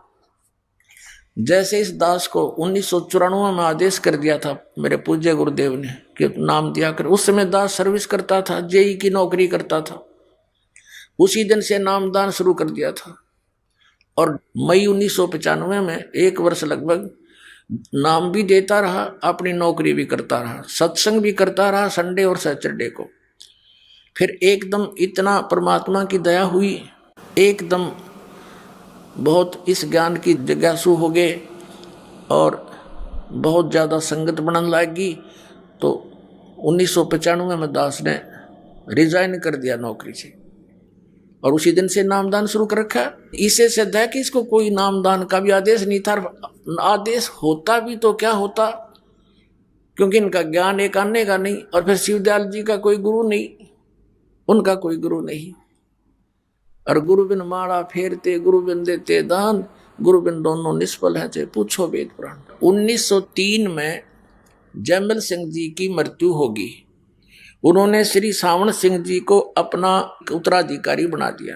जैसे इस दास को 1994 में आदेश कर दिया था मेरे पूज्य गुरुदेव ने कि नाम दिया कर। उस समय दास सर्विस करता था, जेई की नौकरी करता था। उसी दिन से नामदान शुरू कर दिया था। और मई 1995 में 1 वर्ष लगभग नाम भी देता रहा, अपनी नौकरी भी करता रहा, सत्संग भी करता रहा संडे और सैटरडे को। फिर एकदम इतना परमात्मा की दया हुई, एकदम बहुत इस ज्ञान की जिज्ञासु हो गए और बहुत ज़्यादा संगत बनने लगी। तो 1995 में दास ने रिजाइन कर दिया नौकरी से और उसी दिन से नामदान शुरू कर रखा। इसे सिद्ध है कि इसको कोई नामदान का भी आदेश नहीं था। आदेश होता भी तो क्या होता, क्योंकि इनका ज्ञान एक आने का नहीं। और फिर शिवदयाल जी का कोई गुरु नहीं, उनका कोई गुरु नहीं। और गुरु बिन माड़ा फेरते, गुरु बिन देते दान, गुरु बिन दोनों निष्फल है, चाहे पूछो वेद पुराण। 1903 में जयमल सिंह जी की मृत्यु होगी। उन्होंने श्री सावन सिंह जी को अपना उत्तराधिकारी बना दिया।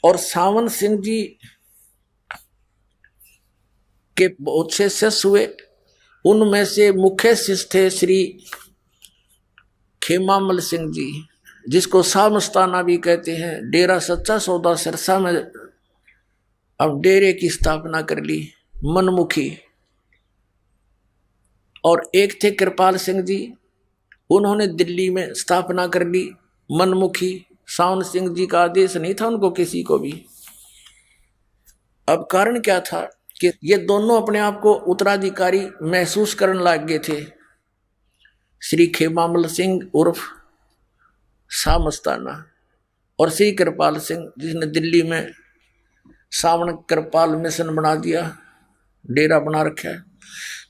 और सावन सिंह जी के बहुत से शिष्य हुए। उनमें से मुख्य शिष्य थे श्री खेमामल सिंह जी, जिसको सामस्ताना भी कहते हैं। डेरा सच्चा सौदा सिरसा में अब डेरे की स्थापना कर ली, मनमुखी। और एक थे कृपाल सिंह जी, उन्होंने दिल्ली में स्थापना कर ली, मनमुखी। सावन सिंह जी का आदेश नहीं था उनको किसी को भी। अब कारण क्या था कि ये दोनों अपने आप को उत्तराधिकारी महसूस करने लग गए थे। श्री खेमामल सिंह उर्फ सामस्ताना और श्री कृपाल सिंह, जिसने दिल्ली में सावन कृपाल मिशन बना दिया, डेरा बना रखा है।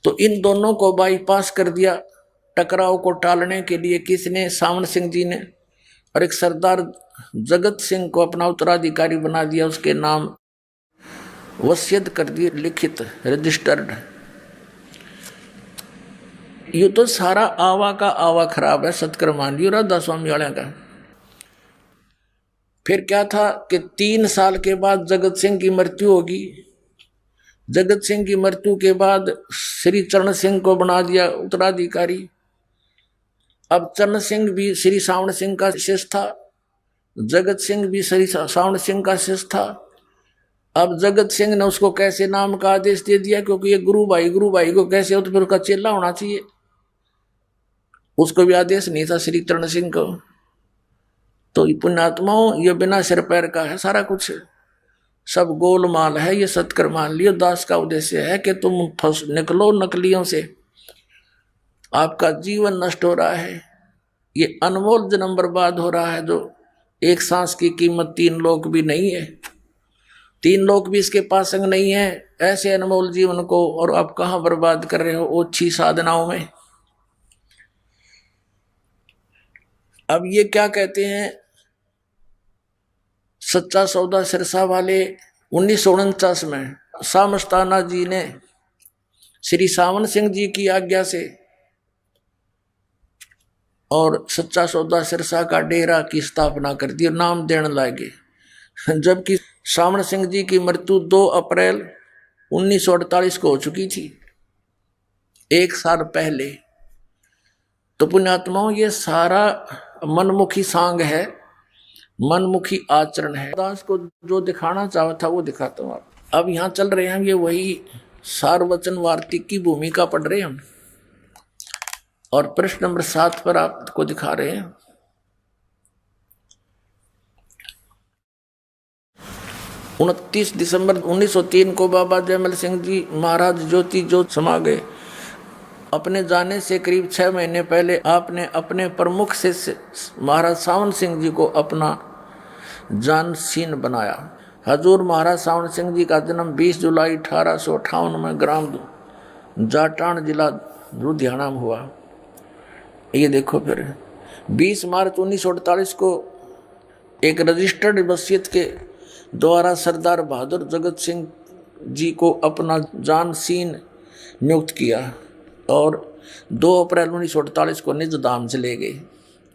तो इन दोनों को बाईपास कर दिया टकराव को टालने के लिए। किसने? सावन सिंह जी ने। और एक सरदार जगत सिंह को अपना उत्तराधिकारी बना दिया, उसके नाम वसीयत कर दी, लिखित रजिस्टर्ड। ये तो सारा आवा का आवा खराब है सतकर्मान जी राधा स्वामी वाले का। फिर क्या था कि 3 साल के बाद जगत सिंह की मृत्यु होगी। जगत सिंह की मृत्यु के बाद श्री चरण सिंह को बना दिया उत्तराधिकारी। अब चरण सिंह भी श्री सावन सिंह का शिष्य था, जगत सिंह भी श्री सावन सिंह का शिष्य था। अब जगत सिंह ने उसको कैसे नाम का आदेश दे दिया, क्योंकि ये गुरु भाई को कैसे हो, तो फिर उसका चेला होना चाहिए। उसको भी आदेश नहीं था श्री चरण सिंह को। तो पुण्यात्माओं, ये बिना सिर पैर का है सारा कुछ, सब गोलमाल है। ये सत्कर मान लियो। दास का उद्देश्य है कि तुम फंस निकलो नकलियों से। आपका जीवन नष्ट हो रहा है, ये अनमोल जन्म बर्बाद हो रहा है। जो एक सांस की कीमत 3 लोक भी नहीं है, 3 लोक भी इसके पास संग नहीं है। ऐसे अनमोल जीवन को और आप कहाँ बर्बाद कर रहे हो ओछी साधनाओं में। अब ये क्या कहते हैं, सच्चा सौदा सिरसा वाले 1949 में सामस्ताना जी ने श्री सावन सिंह जी की आज्ञा से और सच्चा सौदा सिरसा का डेरा की स्थापना कर दी और नाम देने लगे। जबकि सावन सिंह जी की मृत्यु 2 अप्रैल 1948 को हो चुकी थी, 1 साल पहले। तो पुण्यात्माओं, ये सारा मनमुखी सांग है, मनमुखी आचरण है। दास को जो दिखाना चाहा था वो दिखाता हूँ। अब यहाँ चल रहे हैं, ये वही सारवचन वार्तिक की भूमिका पढ़ रहे हैं हम, और प्रश्न नंबर 7 पर आपको दिखा रहे हैं। उनतीस दिसंबर 1903 को बाबा जयमल सिंह जी महाराज ज्योति ज्योत समा गए। अपने जाने से करीब 6 महीने पहले आपने अपने प्रमुख शिष्य महाराज सावन सिंह जी को अपना जानशीन बनाया। हजूर महाराज सावन सिंह जी का जन्म 20 जुलाई 1858 में ग्राम जाटान जिला लुधियाना में हुआ। ये देखो, फिर 20 मार्च 1948 को एक रजिस्टर्ड वसीयत के द्वारा सरदार बहादुर जगत सिंह जी को अपना जानशीन नियुक्त किया और 2 अप्रैल 1948 को निज धाम चले गए।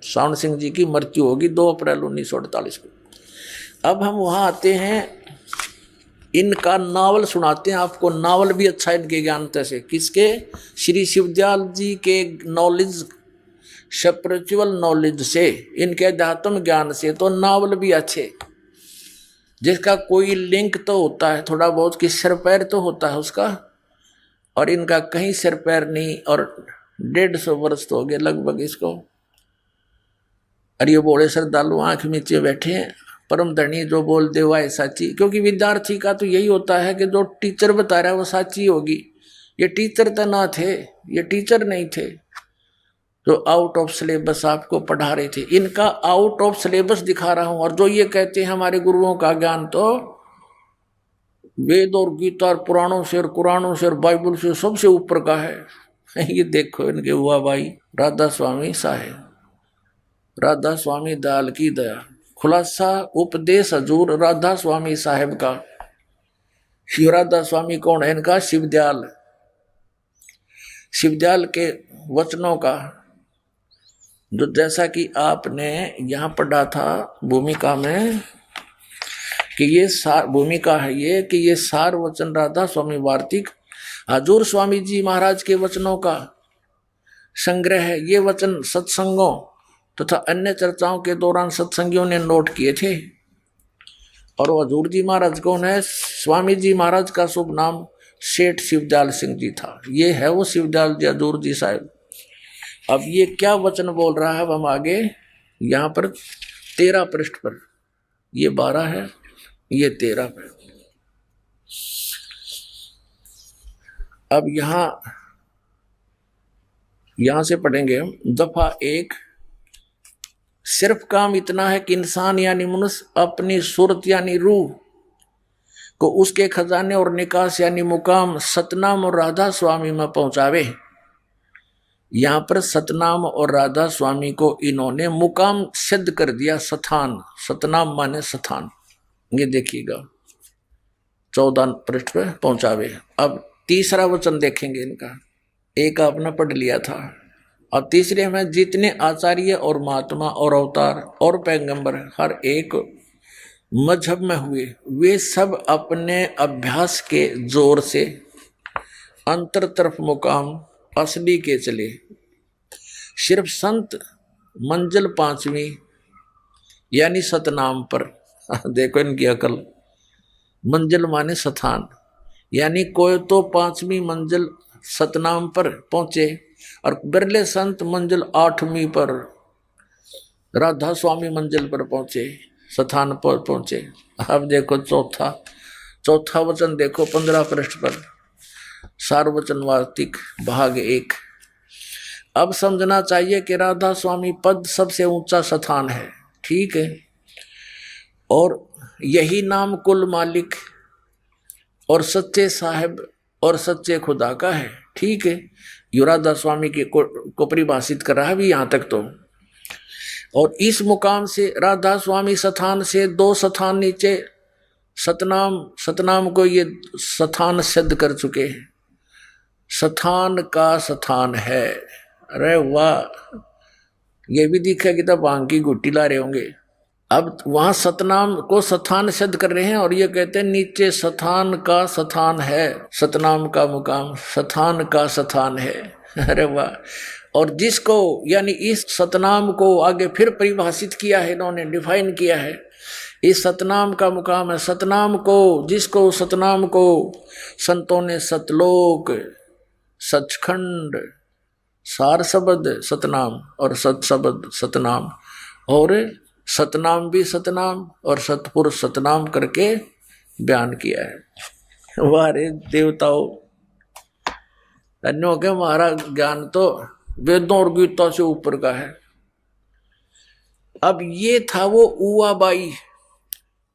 सावन सिंह जी की मृत्यु होगी 2 अप्रैल 1948 को। अब हम वहाँ आते हैं, इनका नावल सुनाते हैं आपको। नावल भी अच्छा इनके ज्ञानता से। किसके? श्री शिवदयाल जी के नॉलेज, स्पिरिचुअल नॉलेज से, इनके अध्यात्म ज्ञान से तो नावल भी अच्छे, जिसका कोई लिंक तो होता है थोड़ा बहुत, कि सिर पैर तो होता है उसका, और इनका कहीं सिर पैर नहीं। और 150 वर्ष तो हो गए लगभग इसको। और ये बोले श्रद्धालु आंख नीचे बैठे हैं, परम धनी जो बोल दे वो है साची। क्योंकि विद्यार्थी का तो यही होता है कि जो टीचर बता रहा है वो साची होगी। ये टीचर तो ना थे, ये टीचर नहीं थे जो आउट ऑफ सिलेबस आपको पढ़ा रहे थे। इनका आउट ऑफ सिलेबस दिखा रहा हूं। और जो ये कहते हैं हमारे गुरुओं का ज्ञान तो वेद और गीता और पुराणों से और कुरानों से और बाइबल से सबसे ऊपर का है। ये देखो इनके हुआ भाई राधा स्वामी साहेब, राधा स्वामी दयाल की दया। खुलासा उपदेश हजूर राधा स्वामी साहेब का। शिव राधा स्वामी कौन है? इनका शिवदयाल, शिवदयाल के वचनों का, जो जैसा कि आपने यहाँ पढ़ा था भूमिका में कि ये सार भूमिका है, ये कि ये सार वचन राधा स्वामी वार्तिक हजूर स्वामी जी महाराज के वचनों का संग्रह है। ये वचन सत्संगों तथा अन्य चर्चाओं के दौरान सत्संगियों ने नोट किए थे। और हजूर जी महाराज कौन है? स्वामी जी महाराज का शुभ नाम सेठ शिवदयाल सिंह जी था। ये है वो शिवदयाल जी हजूर जी साहब। अब ये क्या वचन बोल रहा है? अब हम आगे यहाँ पर 13 पृष्ठ पर, ये 12 है, ये 13 पे। अब यहां से पढ़ेंगे हम। दफा 1। सिर्फ काम इतना है कि इंसान यानी मनुष्य अपनी सूरत यानी रूह को उसके खजाने और निकास यानी मुकाम सतनाम और राधा स्वामी में पहुंचावे। यहाँ पर सतनाम और राधा स्वामी को इन्होंने मुकाम सिद्ध कर दिया। सथान, सतनाम माने सथान। ये देखिएगा 14 पृष्ठ पे पहुंचावे। अब तीसरा वचन देखेंगे इनका। एक आपने पढ़ लिया था। अब तीसरे में जितने आचार्य और महात्मा और अवतार और पैगंबर हर एक मजहब में हुए, वे सब अपने अभ्यास के जोर से अंतर तरफ मुकाम असली के चले। सिर्फ संत मंजिल 5वीं यानी सतनाम पर, देखो इनकी अकल, मंजिल माने सथान, यानी कोई तो 5वीं मंजिल सतनाम पर पहुंचे और बिरले संत मंजिल 8वीं पर राधा स्वामी मंजिल पर पहुंचे, सथान पर पहुंचे। अब देखो चौथा वचन देखो 15 पृष्ठ पर, सारवचन वार्तिक भाग 1। अब समझना चाहिए कि राधा स्वामी पद सबसे ऊंचा स्थान है, ठीक है, और यही नाम कुल मालिक और सच्चे साहिब और सच्चे खुदा का है, ठीक है। यो राधा स्वामी के को परिभाषित कर रहा है भी यहाँ तक तो। और इस मुकाम से राधा स्वामी स्थान से 2 स्थान नीचे सतनाम को ये स्थान सिद्ध कर चुके हैं। स्थान का स्थान है। अरे वाह, ये भी दिखेगी तब भांग की गुट्टी ला रहे होंगे। अब वहां सतनाम को स्थान सिद्ध कर रहे हैं और ये कहते हैं नीचे स्थान का स्थान है, सतनाम का मुकाम स्थान का स्थान है। अरे वाह, और जिसको यानी इस सतनाम को आगे फिर परिभाषित किया है, इन्होंने डिफाइन किया है, इस सतनाम का मुकाम है। सतनाम को, जिसको सतनाम को संतों ने सतलोक, सचखंड, सार शब्द सतनाम और सत शब्द सतनाम, और सतनाम भी सतनाम और सतपुरुष सतनाम करके बयान किया है। वारे देवताओं, अन्यों के हमारा ज्ञान तो वेदों और गीता से ऊपर का है। अब ये था वो उवाबाई,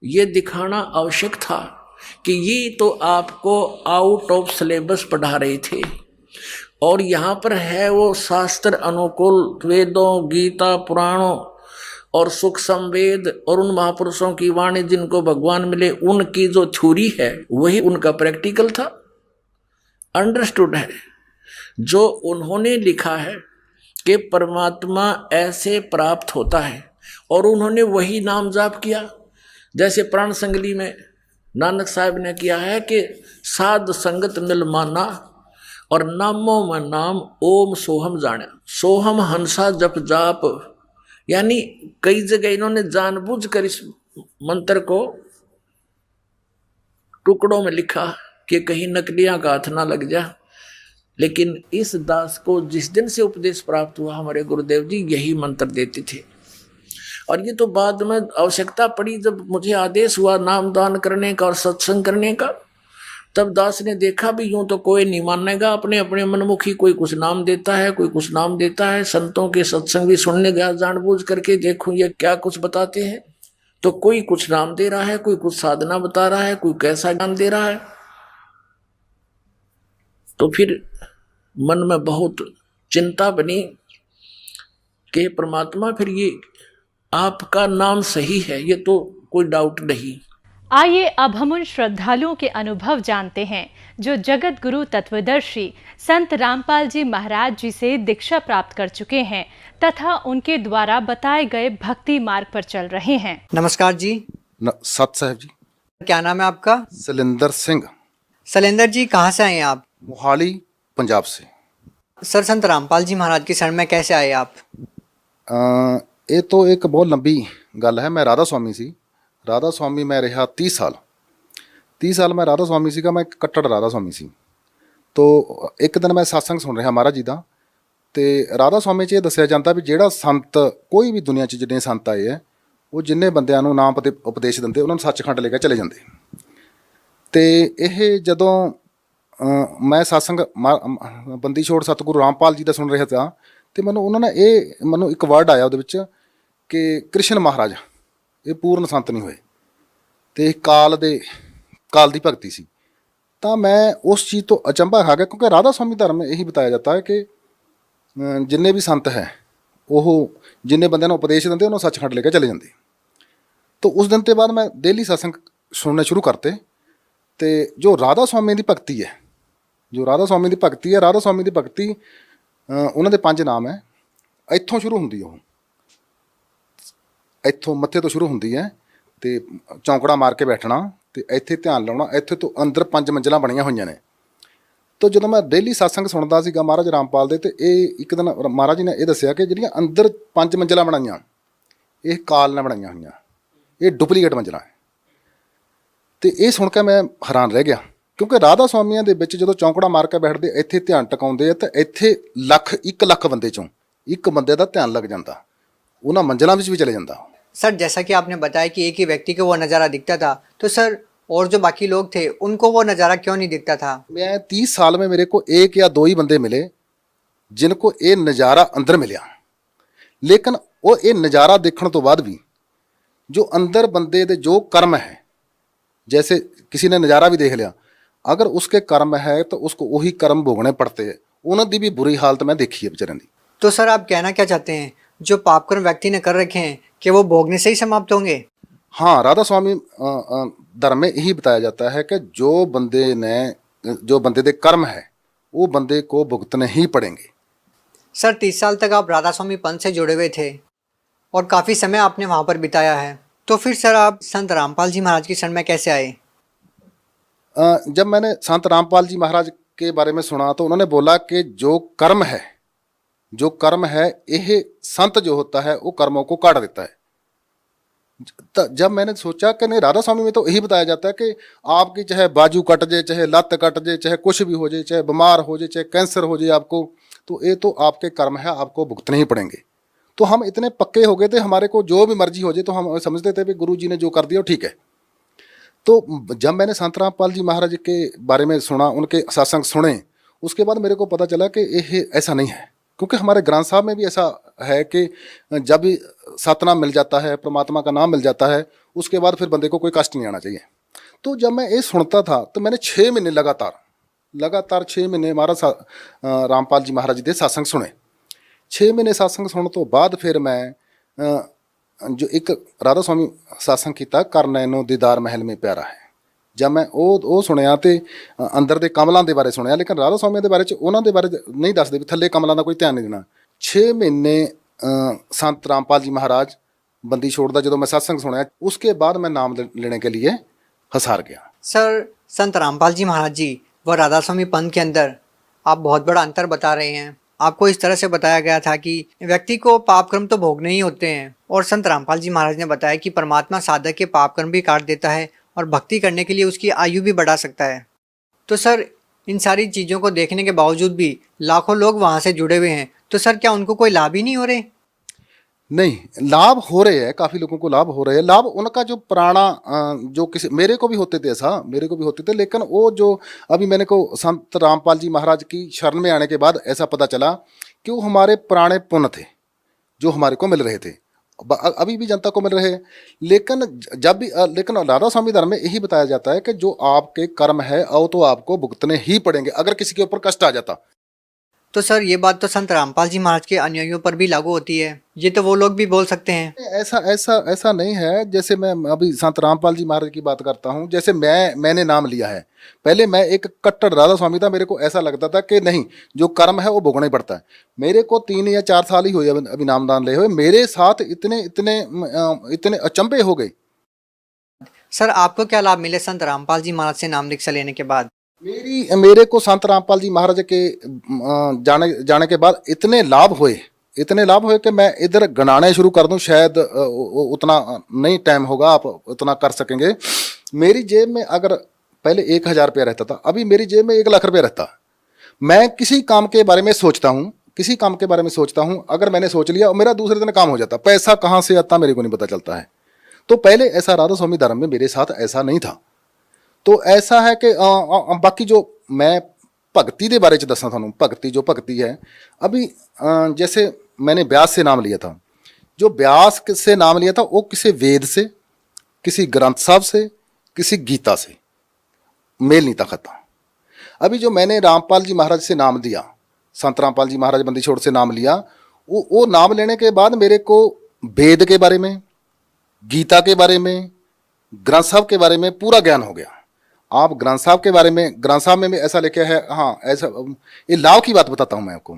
ये दिखाना आवश्यक था कि ये तो आपको आउट ऑफ सिलेबस पढ़ा रहे थे, और यहाँ पर है वो शास्त्र अनुकूल वेदों, गीता, पुराणों और सुख संवेद और उन महापुरुषों की वाणी जिनको भगवान मिले, उनकी जो थ्योरी है वही उनका प्रैक्टिकल था, अंडरस्टूड है। जो उन्होंने लिखा है कि परमात्मा ऐसे प्राप्त होता है, और उन्होंने वही नाम जाप किया, जैसे प्राण संगली में नानक साहब ने किया है कि साध संगत मिल माना और नामों में नाम ओम सोहम जाना। सोहम हंसा जप जाप, यानी कई जगह इन्होंने जानबूझकर इस मंत्र को टुकड़ों में लिखा कि कहीं नकलियां का हाथ ना लग जा, लेकिन इस दास को जिस दिन से उपदेश प्राप्त हुआ हमारे गुरुदेव जी यही मंत्र देते थे। और ये तो बाद में आवश्यकता पड़ी, जब मुझे आदेश हुआ नाम दान करने का और सत्संग करने का, तब दास ने देखा भी यूं तो कोई नहीं मानेगा, अपने अपने मनमुखी, कोई कुछ नाम देता है, कोई कुछ नाम देता है। संतों के सत्संग भी सुनने गया जानबूझ करके, देखूं ये क्या कुछ बताते हैं, तो कोई कुछ नाम दे रहा है, कोई कुछ साधना बता रहा है, कोई कैसा ज्ञान दे रहा है। तो फिर मन में बहुत चिंता बनी कि परमात्मा, फिर ये आपका नाम सही है, ये तो कोई डाउट नहीं। आइए अब हम उन श्रद्धालुओं के अनुभव जानते हैं जो जगत गुरु तत्वदर्शी संत रामपाल जी महाराज जी से दीक्षा प्राप्त कर चुके हैं तथा उनके द्वारा बताए गए भक्ति मार्ग पर चल रहे हैं। नमस्कार जी। सत साहब जी। क्या नाम है आपका? सलिंदर सिंह। सलिंदर जी, कहाँ से आए हैं आप? मोहाली, पंजाब से। सर, संत रामपाल जी महाराज की शरण में कैसे आए आप? ये तो एक बहुत लंबी गल है। मैं राधा स्वामी सी, राधा स्वामी मैं रहा 30 साल मैं राधा स्वामी सीगा, मैं कट्टड़ राधा स्वामी सी। तो एक दिन मैं सत्संग सुन रहा महाराज जी का, तो राधा स्वामी 'ਚ ਇਹ ਦੱਸਿਆ ਜਾਂਦਾ ਵੀ ਜਿਹੜਾ ਸੰਤ ਕੋਈ ਵੀ ਦੁਨੀਆ 'ਚ ਜਿੰਨੇ ਸੰਤ ਆਏ ਹੈ, ਉਹ ਜਿੰਨੇ ਬੰਦਿਆਂ ਨੂੰ ਨਾਮ ਉਪਦੇਸ਼ ਦਿੰਦੇ ਉਹਨਾਂ ਨੂੰ ਸੱਚਖੰਡ ਲੈ ਕੇ ਚਲੇ ਜਾਂਦੇ। ਅਤੇ ਇਹ ਜਦੋਂ ਮੈਂ ਸਤਸੰਗ ਬੰਦੀ ਛੋੜ ਸਤਿਗੁਰੂ ਰਾਮਪਾਲ ਜੀ ਦਾ ਸੁਣ ਰਿਹਾ ਤਾਂ, ਅਤੇ ਮੈਨੂੰ ਇੱਕ ਵਰਡ ਆਇਆ ਉਹਦੇ ਵਿੱਚ ਕਿ ਕ੍ਰਿਸ਼ਨ ਮਹਾਰਾਜ ਇਹ ਪੂਰਨ ਸੰਤ ਨਹੀਂ ਹੋਏ, ਅਤੇ ਕਾਲ ਦੀ ਭਗਤੀ ਸੀ। ਤਾਂ ਮੈਂ ਉਸ ਚੀਜ਼ ਤੋਂ ਅਚੰਭਾ ਖਾ ਗਿਆ, ਕਿਉਂਕਿ ਰਾਧਾ स्वामी ਧਰਮ ਇਹੀ ਬਤਾਇਆ ਜਾਂਦਾ ਹੈ ਕਿ ਜਿੰਨੇ ਵੀ ਸੰਤ ਹੈ ਉਹ ਜਿੰਨੇ ਬੰਦਿਆਂ ਨੂੰ ਉਪਦੇਸ਼ ਦਿੰਦੇ ਉਹਨੂੰ ਸੱਚਖੰਡ ਲੈ ਕੇ ਚਲੇ ਜਾਂਦੇ। ਤਾਂ ਉਸ ਦਿਨ ਤੋਂ ਬਾਅਦ ਮੈਂ ਡੇਲੀ ਸਤਸੰਗ ਸੁਣਨੇ ਸ਼ੁਰੂ ਕਰਤੇ। ਅਤੇ ਜੋ ਰਾਧਾ स्वामी ਦੀ ਭਗਤੀ ਹੈ, ਰਾਧਾ स्वामी ਦੀ ਭਗਤੀ ਉਹਨਾਂ ਦੇ 5 ਨਾਮ ਹੈ। ਇੱਥੋਂ ਸ਼ੁਰੂ ਹੁੰਦੀ ਉਹ, ਇੱਥੋਂ ਮੱਥੇ ਤੋਂ ਸ਼ੁਰੂ ਹੁੰਦੀ ਹੈ, ਅਤੇ ਚੌਂਕੜਾ ਮਾਰ ਕੇ ਬੈਠਣਾ, ਅਤੇ ਇੱਥੇ ਧਿਆਨ ਲਾਉਣਾ। ਇੱਥੇ ਤੋਂ ਅੰਦਰ 5 ਮੰਜ਼ਿਲਾਂ ਬਣੀਆਂ ਹੋਈਆਂ ਨੇ। ਤਾਂ ਜਦੋਂ ਮੈਂ ਡੇਲੀ ਸਤਸੰਗ ਸੁਣਦਾ ਸੀਗਾ ਮਹਾਰਾਜ ਰਾਮਪਾਲ ਦੇ, ਅਤੇ ਇਹ ਇੱਕ ਦਿਨ ਮਹਾਰਾਜ ਜੀ ਨੇ ਇਹ ਦੱਸਿਆ ਕਿ ਜਿਹੜੀਆਂ ਅੰਦਰ 5 ਮੰਜ਼ਿਲਾਂ ਬਣਾਈਆਂ ਇਹ ਕਾਲ ਨੇ ਬਣਾਈਆਂ ਹੋਈਆਂ, ਇਹ ਡੁਪਲੀਕੇਟ ਮੰਜ਼ਿਲਾਂ ਹੈ। ਅਤੇ ਇਹ ਸੁਣ ਕੇ ਮੈਂ ਹੈਰਾਨ ਰਹਿ ਗਿਆ, ਕਿਉਂਕਿ ਰਾਧਾ ਸਵਾਮੀਆਂ ਦੇ ਵਿੱਚ ਜਦੋਂ ਚੌਂਕੜਾ ਮਾਰ ਕੇ ਬੈਠਦੇ, ਇੱਥੇ ਧਿਆਨ ਟਿਕਾਉਂਦੇ ਆ, ਤਾਂ ਇੱਥੇ 1 ਲੱਖ ਬੰਦੇ 'ਚੋਂ ਇੱਕ ਬੰਦੇ ਦਾ ਧਿਆਨ ਲੱਗ ਜਾਂਦਾ, ਉਹਨਾਂ ਮੰਜ਼ਿਲਾਂ ਵਿੱਚ ਵੀ ਚਲੇ ਜਾਂਦਾ। सर, जैसा कि आपने बताया कि एक ही व्यक्ति को वो नज़ारा दिखता था, तो सर और जो बाकी लोग थे उनको वो नज़ारा क्यों नहीं दिखता था? मैं 30 साल में मेरे को 1 या 2 ही बंदे मिले जिनको ये नज़ारा अंदर मिलिया, लेकिन वो ये नज़ारा देखने तो बाद भी जो अंदर बंदे दे जो कर्म है, जैसे किसी ने नज़ारा भी देख लिया, अगर उसके कर्म है तो उसको वही कर्म भोगने पड़ते हैं। उन्होंने भी बुरी हालत मैं देखी है बेचारे की। तो सर आप कहना क्या चाहते हैं, जो पापकर्म व्यक्ति ने कर रखे हैं कि वो भोगने से ही समाप्त होंगे? हाँ, राधा स्वामी धर्म में यही बताया जाता है कि जो बंदे दे कर्म है वो बंदे को भुगतने ही पड़ेंगे। सर 30 साल तक आप राधा स्वामी पंथ से जुड़े हुए थे और काफ़ी समय आपने वहाँ पर बिताया है, तो फिर सर आप संत रामपाल जी महाराज की शरण में कैसे आए? जब मैंने संत रामपाल जी महाराज के बारे में सुना तो उन्होंने बोला कि जो कर्म है जो कर्म है, यह संत जो होता है वो कर्मों को काट देता है। जब मैंने सोचा कि नहीं, राधा स्वामी में तो यही बताया जाता है कि आपकी चाहे बाजू कट जाए, चाहे लत कट जाए, चाहे कुछ भी हो जाए, चाहे बीमार हो जाए, चाहे कैंसर हो जाए आपको, तो ये तो आपके कर्म है, आपको भुगतने ही पड़ेंगे। तो हम इतने पक्के हो गए थे, हमारे को जो भी मर्जी हो जाए तो हम समझते थे कि गुरु जी ने जो कर दिया वो ठीक है। तो जब मैंने संत रामपाल जी महाराज के बारे में सुना, उनके सत्संग सुने, उसके बाद मेरे को पता चला कि ये ऐसा नहीं है। क्योंकि हमारे ग्रंथ साहब में भी ऐसा है कि जब भी सतनाम मिल जाता है, परमात्मा का नाम मिल जाता है, उसके बाद फिर बंदे को कोई कष्ट नहीं आना चाहिए। तो जब मैं ये सुनता था तो मैंने 6 महीने लगातार 6 महीने महाराज रामपाल जी महाराज के सत्संग सुने। 6 महीने सत्संग सुनने तो बाद फिर मैं जो एक राधा स्वामी सत्संग किया, कर नैनो दीदार महल में प्यारा है, जब मैं ਉਹ ਸੁਣਿਆ ਤੇ ਅੰਦਰ ਦੇ ਕਮਲਾਂ ਦੇ ਬਾਰੇ ਸੁਣਿਆ, ਲੇਕਿਨ ਰਾਧਾ ਸਵਾਮੀ ਦੇ ਬਾਰੇ ਚ ਉਹਨਾਂ ਦੇ ਬਾਰੇ ਨਹੀਂ ਦੱਸਦੇ ਵੀ ਥੱਲੇ ਕਮਲਾਂ ਦਾ ਕੋਈ ਧਿਆਨ ਨਹੀਂ ਦੇਣਾ। 6 ਮਹੀਨੇ संत रामपाल जी महाराज बंदी छोड़दा ਜਦੋਂ मैं सत्संग सुना, उसके बाद मैं नाम लेने के लिए हसार गया। सर, संत रामपाल जी महाराज जी व राधा स्वामी पंथ के अंदर आप बहुत बड़ा अंतर बता रहे हैं। आपको इस तरह से बताया गया था कि व्यक्ति को पाप कर्म तो भोगने ही होते हैं, और संत रामपाल जी महाराज ने बताया कि परमात्मा साधक के पाप कर्म भी काट देता है और भक्ति करने के लिए उसकी आयु भी बढ़ा सकता है। तो सर, इन सारी चीज़ों को देखने के बावजूद भी लाखों लोग वहाँ से जुड़े हुए हैं, तो सर क्या उनको कोई लाभ ही नहीं हो रहे? नहीं, लाभ हो रहे हैं, काफ़ी लोगों को लाभ हो रहे हैं। लाभ उनका जो पुराना जो किसी, मेरे को भी होते थे, ऐसा मेरे को भी होते थे, लेकिन वो जो अभी मैंने को संत रामपाल जी महाराज की शरण में आने के बाद ऐसा पता चला कि वो हमारे पुराने पुण्य थे जो हमारे को मिल रहे थे, अभी भी जनता को मिल रहे हैं। लेकिन जब भी लेकिन राधा स्वामी धर्म में यही बताया जाता है कि जो आपके कर्म है वो तो आपको भुगतने ही पड़ेंगे अगर किसी के ऊपर कष्ट आ जाता। तो सर, ये बात तो संत रामपाल जी महाराज के अनुयायियों पर भी लागू होती है, ये तो वो लोग भी बोल सकते हैं। ऐसा नहीं है। जैसे मैं अभी संत रामपाल जी महाराज की बात करता हूँ, जैसे मैंने नाम लिया है, पहले मैं एक कट्टर राधा स्वामी था, मेरे को ऐसा लगता था कि नहीं, जो कर्म है वो भोगना ही पड़ता है। मेरे को 3 या 4 साल ही हुए अभी नामदान ले हुए, मेरे साथ इतने अचंभे हो गए। सर, आपको क्या लाभ मिले संत रामपाल जी महाराज से नाम दीक्षा लेने के बाद? मेरे को संत रामपाल जी महाराज के जाने के बाद इतने लाभ हुए कि मैं इधर गणाने शुरू कर दूं, शायद उतना नहीं टाइम होगा आप उतना कर सकेंगे। मेरी जेब में अगर पहले 1000 रुपया रहता था, अभी मेरी जेब में 1 लाख रुपया रहता। मैं किसी काम के बारे में सोचता हूँ, अगर मैंने सोच लिया और मेरा दूसरे दिन काम हो जाता, पैसा कहाँ से आता मेरे को नहीं पता चलता है। तो पहले ऐसा राधा स्वामी धर्म में मेरे साथ ऐसा नहीं था। तो ऐसा है कि बाकी जो मैं भगती के बारे च दसा थानू, भगती है अभी जैसे मैंने व्यास से नाम लिया था, जो व्यास से नाम लिया था वो किसी वेद से, किसी ग्रंथ साहब से, किसी गीता से मेल नहीं था खाता। अभी जो मैंने रामपाल जी महाराज से नाम दिया, संत रामपाल जी महाराज बंदी छोड़ से नाम लिया, वो नाम लेने के बाद मेरे को वेद के बारे में, गीता के बारे में, ग्रंथ साहब के बारे में पूरा ज्ञान हो गया। आप ग्रंथ साहब के बारे में, ग्रंथ साहब में भी ऐसा लिखा है, हाँ ऐसा, ये लाभ की बात बताता हूँ मैं आपको।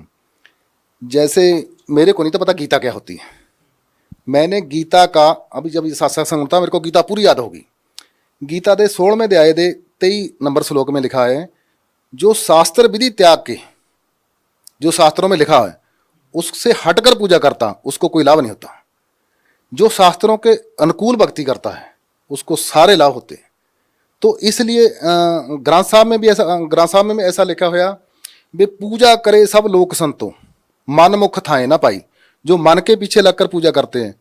जैसे मेरे को नहीं तो पता गीता क्या होती है, मैंने गीता का अभी जब सत्संग होता मेरे को गीता पूरी याद होगी। गीता के 16वें अध्याय के 23 नंबर श्लोक में लिखा है, जो शास्त्र विधि त्याग के, जो शास्त्रों में लिखा है उससे हटकर पूजा करता उसको कोई लाभ नहीं होता। जो शास्त्रों के अनुकूल भक्ति करता है उसको सारे लाभ होते हैं। तो इसलिए ग्रंथ साहब में भी ऐसा लिखा हुआ वे पूजा करे सब लोक संतो मन मुख थाए ना पाई। जो मन के पीछे लगकर पूजा करते हैं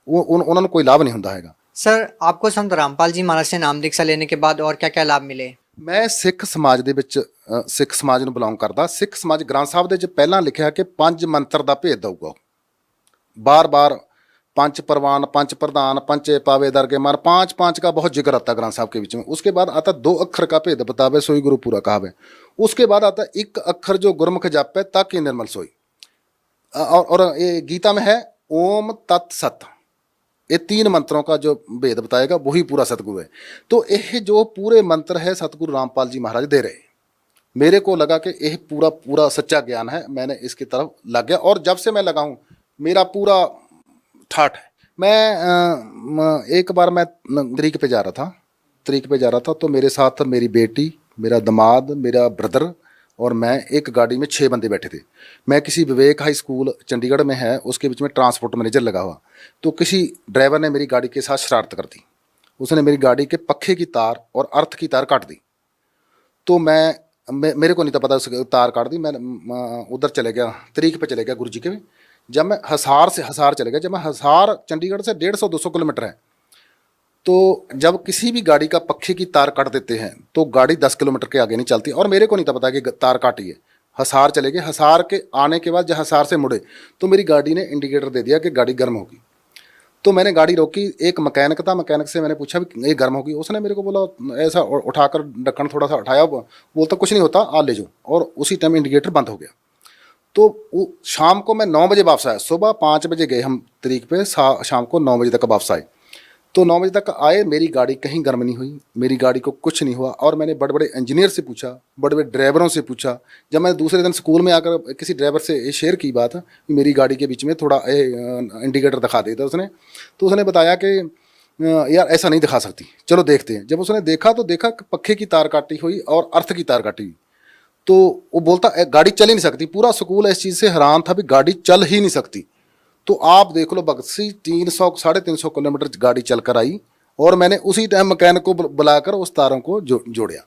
वो उन्होंने कोई लाभ नहीं होता है। सर, आपको संत रामपाल जी महाराज से नाम दीक्षा लेने के बाद और क्या क्या लाभ मिले? मैं सिख समाज ਦੇ ਵਿੱਚ सिख समाज ਨੂੰ ਬਿਲੋਂਗ ਕਰਦਾ। सिख समाज ग्रंथ साहब ਦੇ ਵਿੱਚ ਪਹਿਲਾਂ ਲਿਖਿਆ ਕਿ 5 ਮੰਤਰ ਦਾ ਭੇਦ ਦਊਗਾ, बार-बार पंच परवान, पंच प्रधान, पंचे पावे दरगे मार, 5 का बहुत जिक्र आता ग्रंथ साहब के बीच में। उसके बाद आता 2 अक्षर का भेद बतावे सोई गुरु पूरा कहावे। उसके बाद आता 1 अक्षर जो गुरमुख जापे ताकि निर्मल सोई। और ये गीता में है ओम तत् सत, ये 3 मंत्रों का जो भेद बताएगा वही पूरा सतगुरु है। तो यह जो पूरे मंत्र है सतगुरु रामपाल जी महाराज दे रहे। मेरे को लगा कि यह पूरा सच्चा ज्ञान है, मैंने इसकी तरफ लग गया। और जब से मैं लगा हूँ मेरा पूरा ठाठ है। मैं एक बार मैं तरीक पे जा रहा था तो मेरे साथ मेरी बेटी, मेरा दामाद, मेरा ब्रदर और मैं एक गाड़ी में 6 बंदे बैठे थे। मैं किसी विवेक हाई स्कूल चंडीगढ़ में है, उसके बीच में ट्रांसपोर्ट मैनेजर लगा हुआ। तो किसी ड्राइवर ने मेरी गाड़ी के साथ शरारत कर दी। उसने मेरी गाड़ी के पखे की तार और अर्थ की तार काट दी। तो मेरे को नहीं था पता, उस तार काट दी। मैं उधर चले गया, तरीक पे चले गया गुरु जी के। जब मैं हिसार चले गया, जब मैं हिसार चंडीगढ़ से 150-200 किलोमीटर है, तो जब किसी भी गाड़ी का पखे की तार काट देते हैं तो गाड़ी 10 किलोमीटर के आगे नहीं चलती। और मेरे को नहीं था पता कि तार काटी है। हिसार चले गए, हिसार के आने के बाद जब हिसार से मुड़े तो मेरी गाड़ी ने इंडिकेटर दे दिया कि गाड़ी गर्म होगी। तो मैंने गाड़ी रोकी। एक मैकेनिक था, मैकेनिक से मैंने पूछा भी ये गर्म होगी। उसने मेरे को बोला, ऐसा उठाकर ढक्कन थोड़ा सा उठाया, बोलता कुछ नहीं होता, आ ले जाओ। और उसी टाइम इंडिकेटर बंद हो गया। तो शाम को मैं 9 बजे वापस आया। सुबह 5 बजे गए हम तरीक पे, शाम को 9 बजे तक वापस आए। तो 9 बजे तक आए, मेरी गाड़ी कहीं गर्म नहीं हुई, मेरी गाड़ी को कुछ नहीं हुआ। और मैंने बड़े बड़े इंजीनियर से पूछा, बड़े बड़े ड्राइवरों से पूछा। जब मैं दूसरे दिन स्कूल में आकर किसी ड्राइवर से शेयर की बात, मेरी गाड़ी के बीच में थोड़ा इंडिकेटर दिखा देता उसने, तो उसने बताया कि यार ऐसा नहीं दिखा सकती, चलो देखते हैं। जब उसने देखा तो देखा कि पखे की तार काटी हुई और अर्थ की तार काटी हुई। तो वो बोलता गाड़ी चल ही नहीं सकती। पूरा स्कूल इस चीज़ से हैरान था भी गाड़ी चल ही नहीं सकती। तो आप देख लो, बक्सी 300-350 किलोमीटर गाड़ी चलकर आई और मैंने उसी टाइम मैकेनिक को बुलाकर उस तारों को जोड़िया।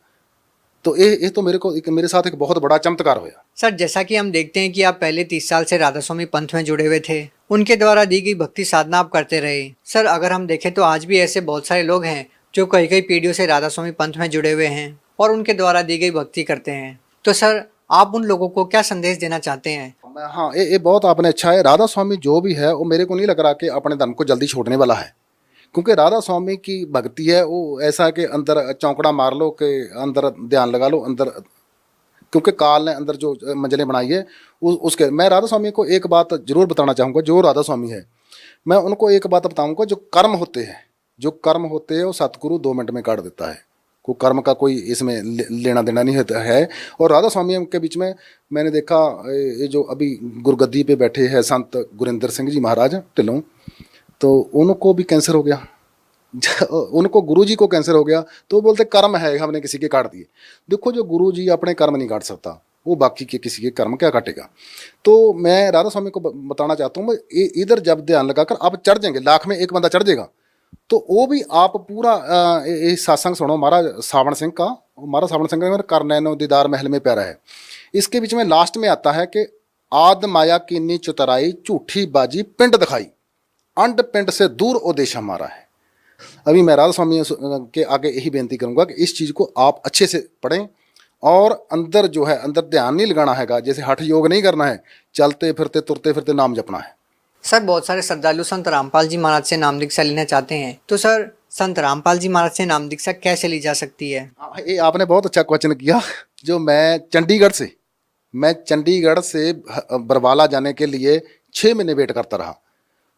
तो ये तो मेरे साथ एक बहुत बड़ा चमत्कार हुआ। सर, जैसा कि हम देखते हैं कि आप पहले 30 साल से राधा स्वामी पंथ में जुड़े हुए थे, उनके द्वारा दी गई भक्ति साधना आप करते रहे। सर, अगर हम देखें तो आज भी ऐसे बहुत सारे लोग हैं जो कई पीढ़ियों से राधा स्वामी पंथ में जुड़े हुए हैं और उनके द्वारा दी गई भक्ति करते हैं। तो सर, आप उन लोगों को क्या संदेश देना चाहते हैं? हाँ, ये बहुत आपने अच्छा है। राधा स्वामी जो भी है वो मेरे को नहीं लग रहा कि अपने धर्म को जल्दी छोड़ने वाला है, क्योंकि राधा स्वामी की भक्ति है वो ऐसा कि अंदर चौंकड़ा मार लो, कि अंदर ध्यान लगा लो अंदर, क्योंकि काल ने अंदर जो मंजिलें बनाई है उसके। मैं राधा स्वामी को एक बात जरूर बताना चाहूँगा, जो राधा स्वामी है मैं उनको एक बात बताऊँगा, जो कर्म होते हैं वो सतगुरु 2 मिनट में काट देता है। कोई कर्म का कोई इसमें लेना देना नहीं होता है। और राधा स्वामी के बीच में मैंने देखा, ये जो अभी गुरगद्दी पे बैठे हैं संत गुरिंदर सिंह जी महाराज ढिल्लों, तो उनको भी कैंसर हो गया। उनको गुरु जी को कैंसर हो गया, तो बोलते कर्म है, हमने किसी के काट दिए। देखो, जो गुरु जी अपने कर्म नहीं काट सकता, वो बाकी के किसी के कर्म क्या काटेगा। तो मैं राधा स्वामी को बताना चाहता हूँ, इधर जब ध्यान लगाकर आप चढ़ जाएंगे, लाख में एक बंदा चढ़ जाएगा, तो वो भी आप पूरा सत्संग सुनो। महाराज सावण सिंह का करनैनो दीदार महल में प्यारा है। इसके बीच में लास्ट में आता है कि आद माया कीनी चुतराई, झूठी बाजी पिंड दिखाई, अंड पिंड से दूर ओ देश हमारा है। अभी मैं राधा स्वामी के आगे यही बेनती करूंगा कि इस चीज़ को आप अच्छे से पढ़ें और अंदर जो है, अंदर ध्यान नहीं लगाना हैगा, जैसे हठ योग नहीं करना है, चलते फिरते तुरते फिरते नाम जपना है। सर, बहुत सारे श्रद्धालु संत रामपाल जी महाराज से नाम दीक्षा लेना चाहते हैं, तो सर संत रामपाल जी महाराज से नाम दीक्षा कैसे ली जा सकती है? ये आपने बहुत अच्छा क्वेश्चन किया। जो मैं चंडीगढ़ से बरवाला जाने के लिए 6 महीने वेट करता रहा,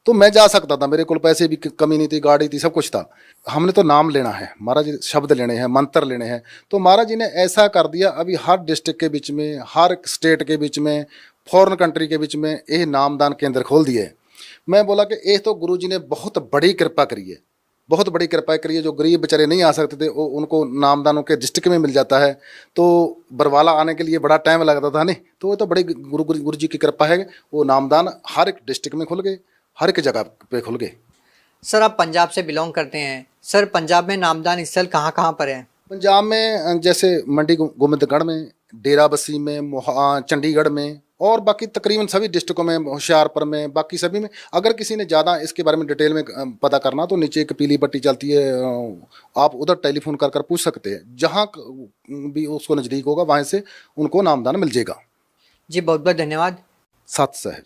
तो मैं जा सकता था, मेरे को पैसे भी कमी नहीं थी, गाड़ी थी, सब कुछ था। हमने तो नाम लेना है, महाराज जी शब्द लेने हैं, मंत्र लेने हैं। तो महाराज जी ने ऐसा कर दिया, अभी हर डिस्ट्रिक्ट के बीच में, हर स्टेट के बीच में, फॉरेन कंट्री के बीच में ये नामदान केंद्र खोल दिए। मैं बोला कि ये तो गुरु जी ने बहुत बड़ी कृपा करी है, बहुत बड़ी कृपा करी है। जो गरीब बेचारे नहीं आ सकते थे, उनको नामदानों के डिस्ट्रिक्ट में मिल जाता है। तो बरवाला आने के लिए बड़ा टाइम लगता था नहीं, तो वो तो बड़ी गुरु जी की कृपा है। वो नामदान हर एक डिस्ट्रिक्ट में खुल गए, हर एक जगह पे खुल गए। सर, आप पंजाब से बिलोंग करते हैं। सर, पंजाब में नामदान स्थल कहाँ पर है? पंजाब में जैसे मंडी गोबिंदगढ़ में, डेरा बस्सी में, चंडीगढ़ में, और बाकी तकरीबन सभी डिस्ट्रिक्टों में, होशियारपुर में, बाकी सभी में। अगर किसी ने ज़्यादा इसके बारे में डिटेल में पता करना तो नीचे एक पीली पट्टी चलती है, आप उधर टेलीफोन कर पूछ सकते हैं। जहाँ भी उसको नज़दीक होगा वहाँ से उनको नामदान मिल जाएगा। जी, बहुत बहुत धन्यवाद। सत साहब।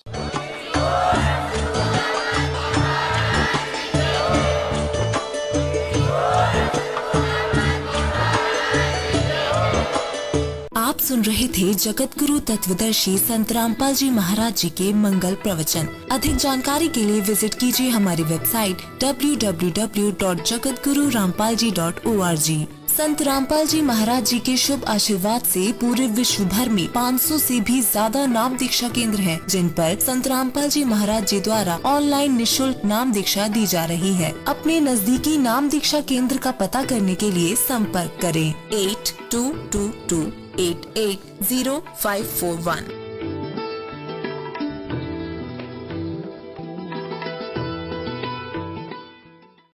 आप सुन रहे थे जगत गुरु तत्वदर्शी संत रामपाल जी महाराज जी के मंगल प्रवचन। अधिक जानकारी के लिए विजिट कीजिए हमारी वेबसाइट www.jagatgururampalji.org। संत रामपाल जी महाराज जी के शुभ आशीर्वाद से पूरे विश्व भर में 500 से भी ज्यादा नाम दीक्षा केंद्र हैं, जिन पर संत रामपाल जी महाराज जी द्वारा ऑनलाइन निशुल्क नाम दीक्षा दी जा रही है। अपने नजदीकी नाम दीक्षा केंद्र का पता करने के लिए संपर्क करें 8222 880541।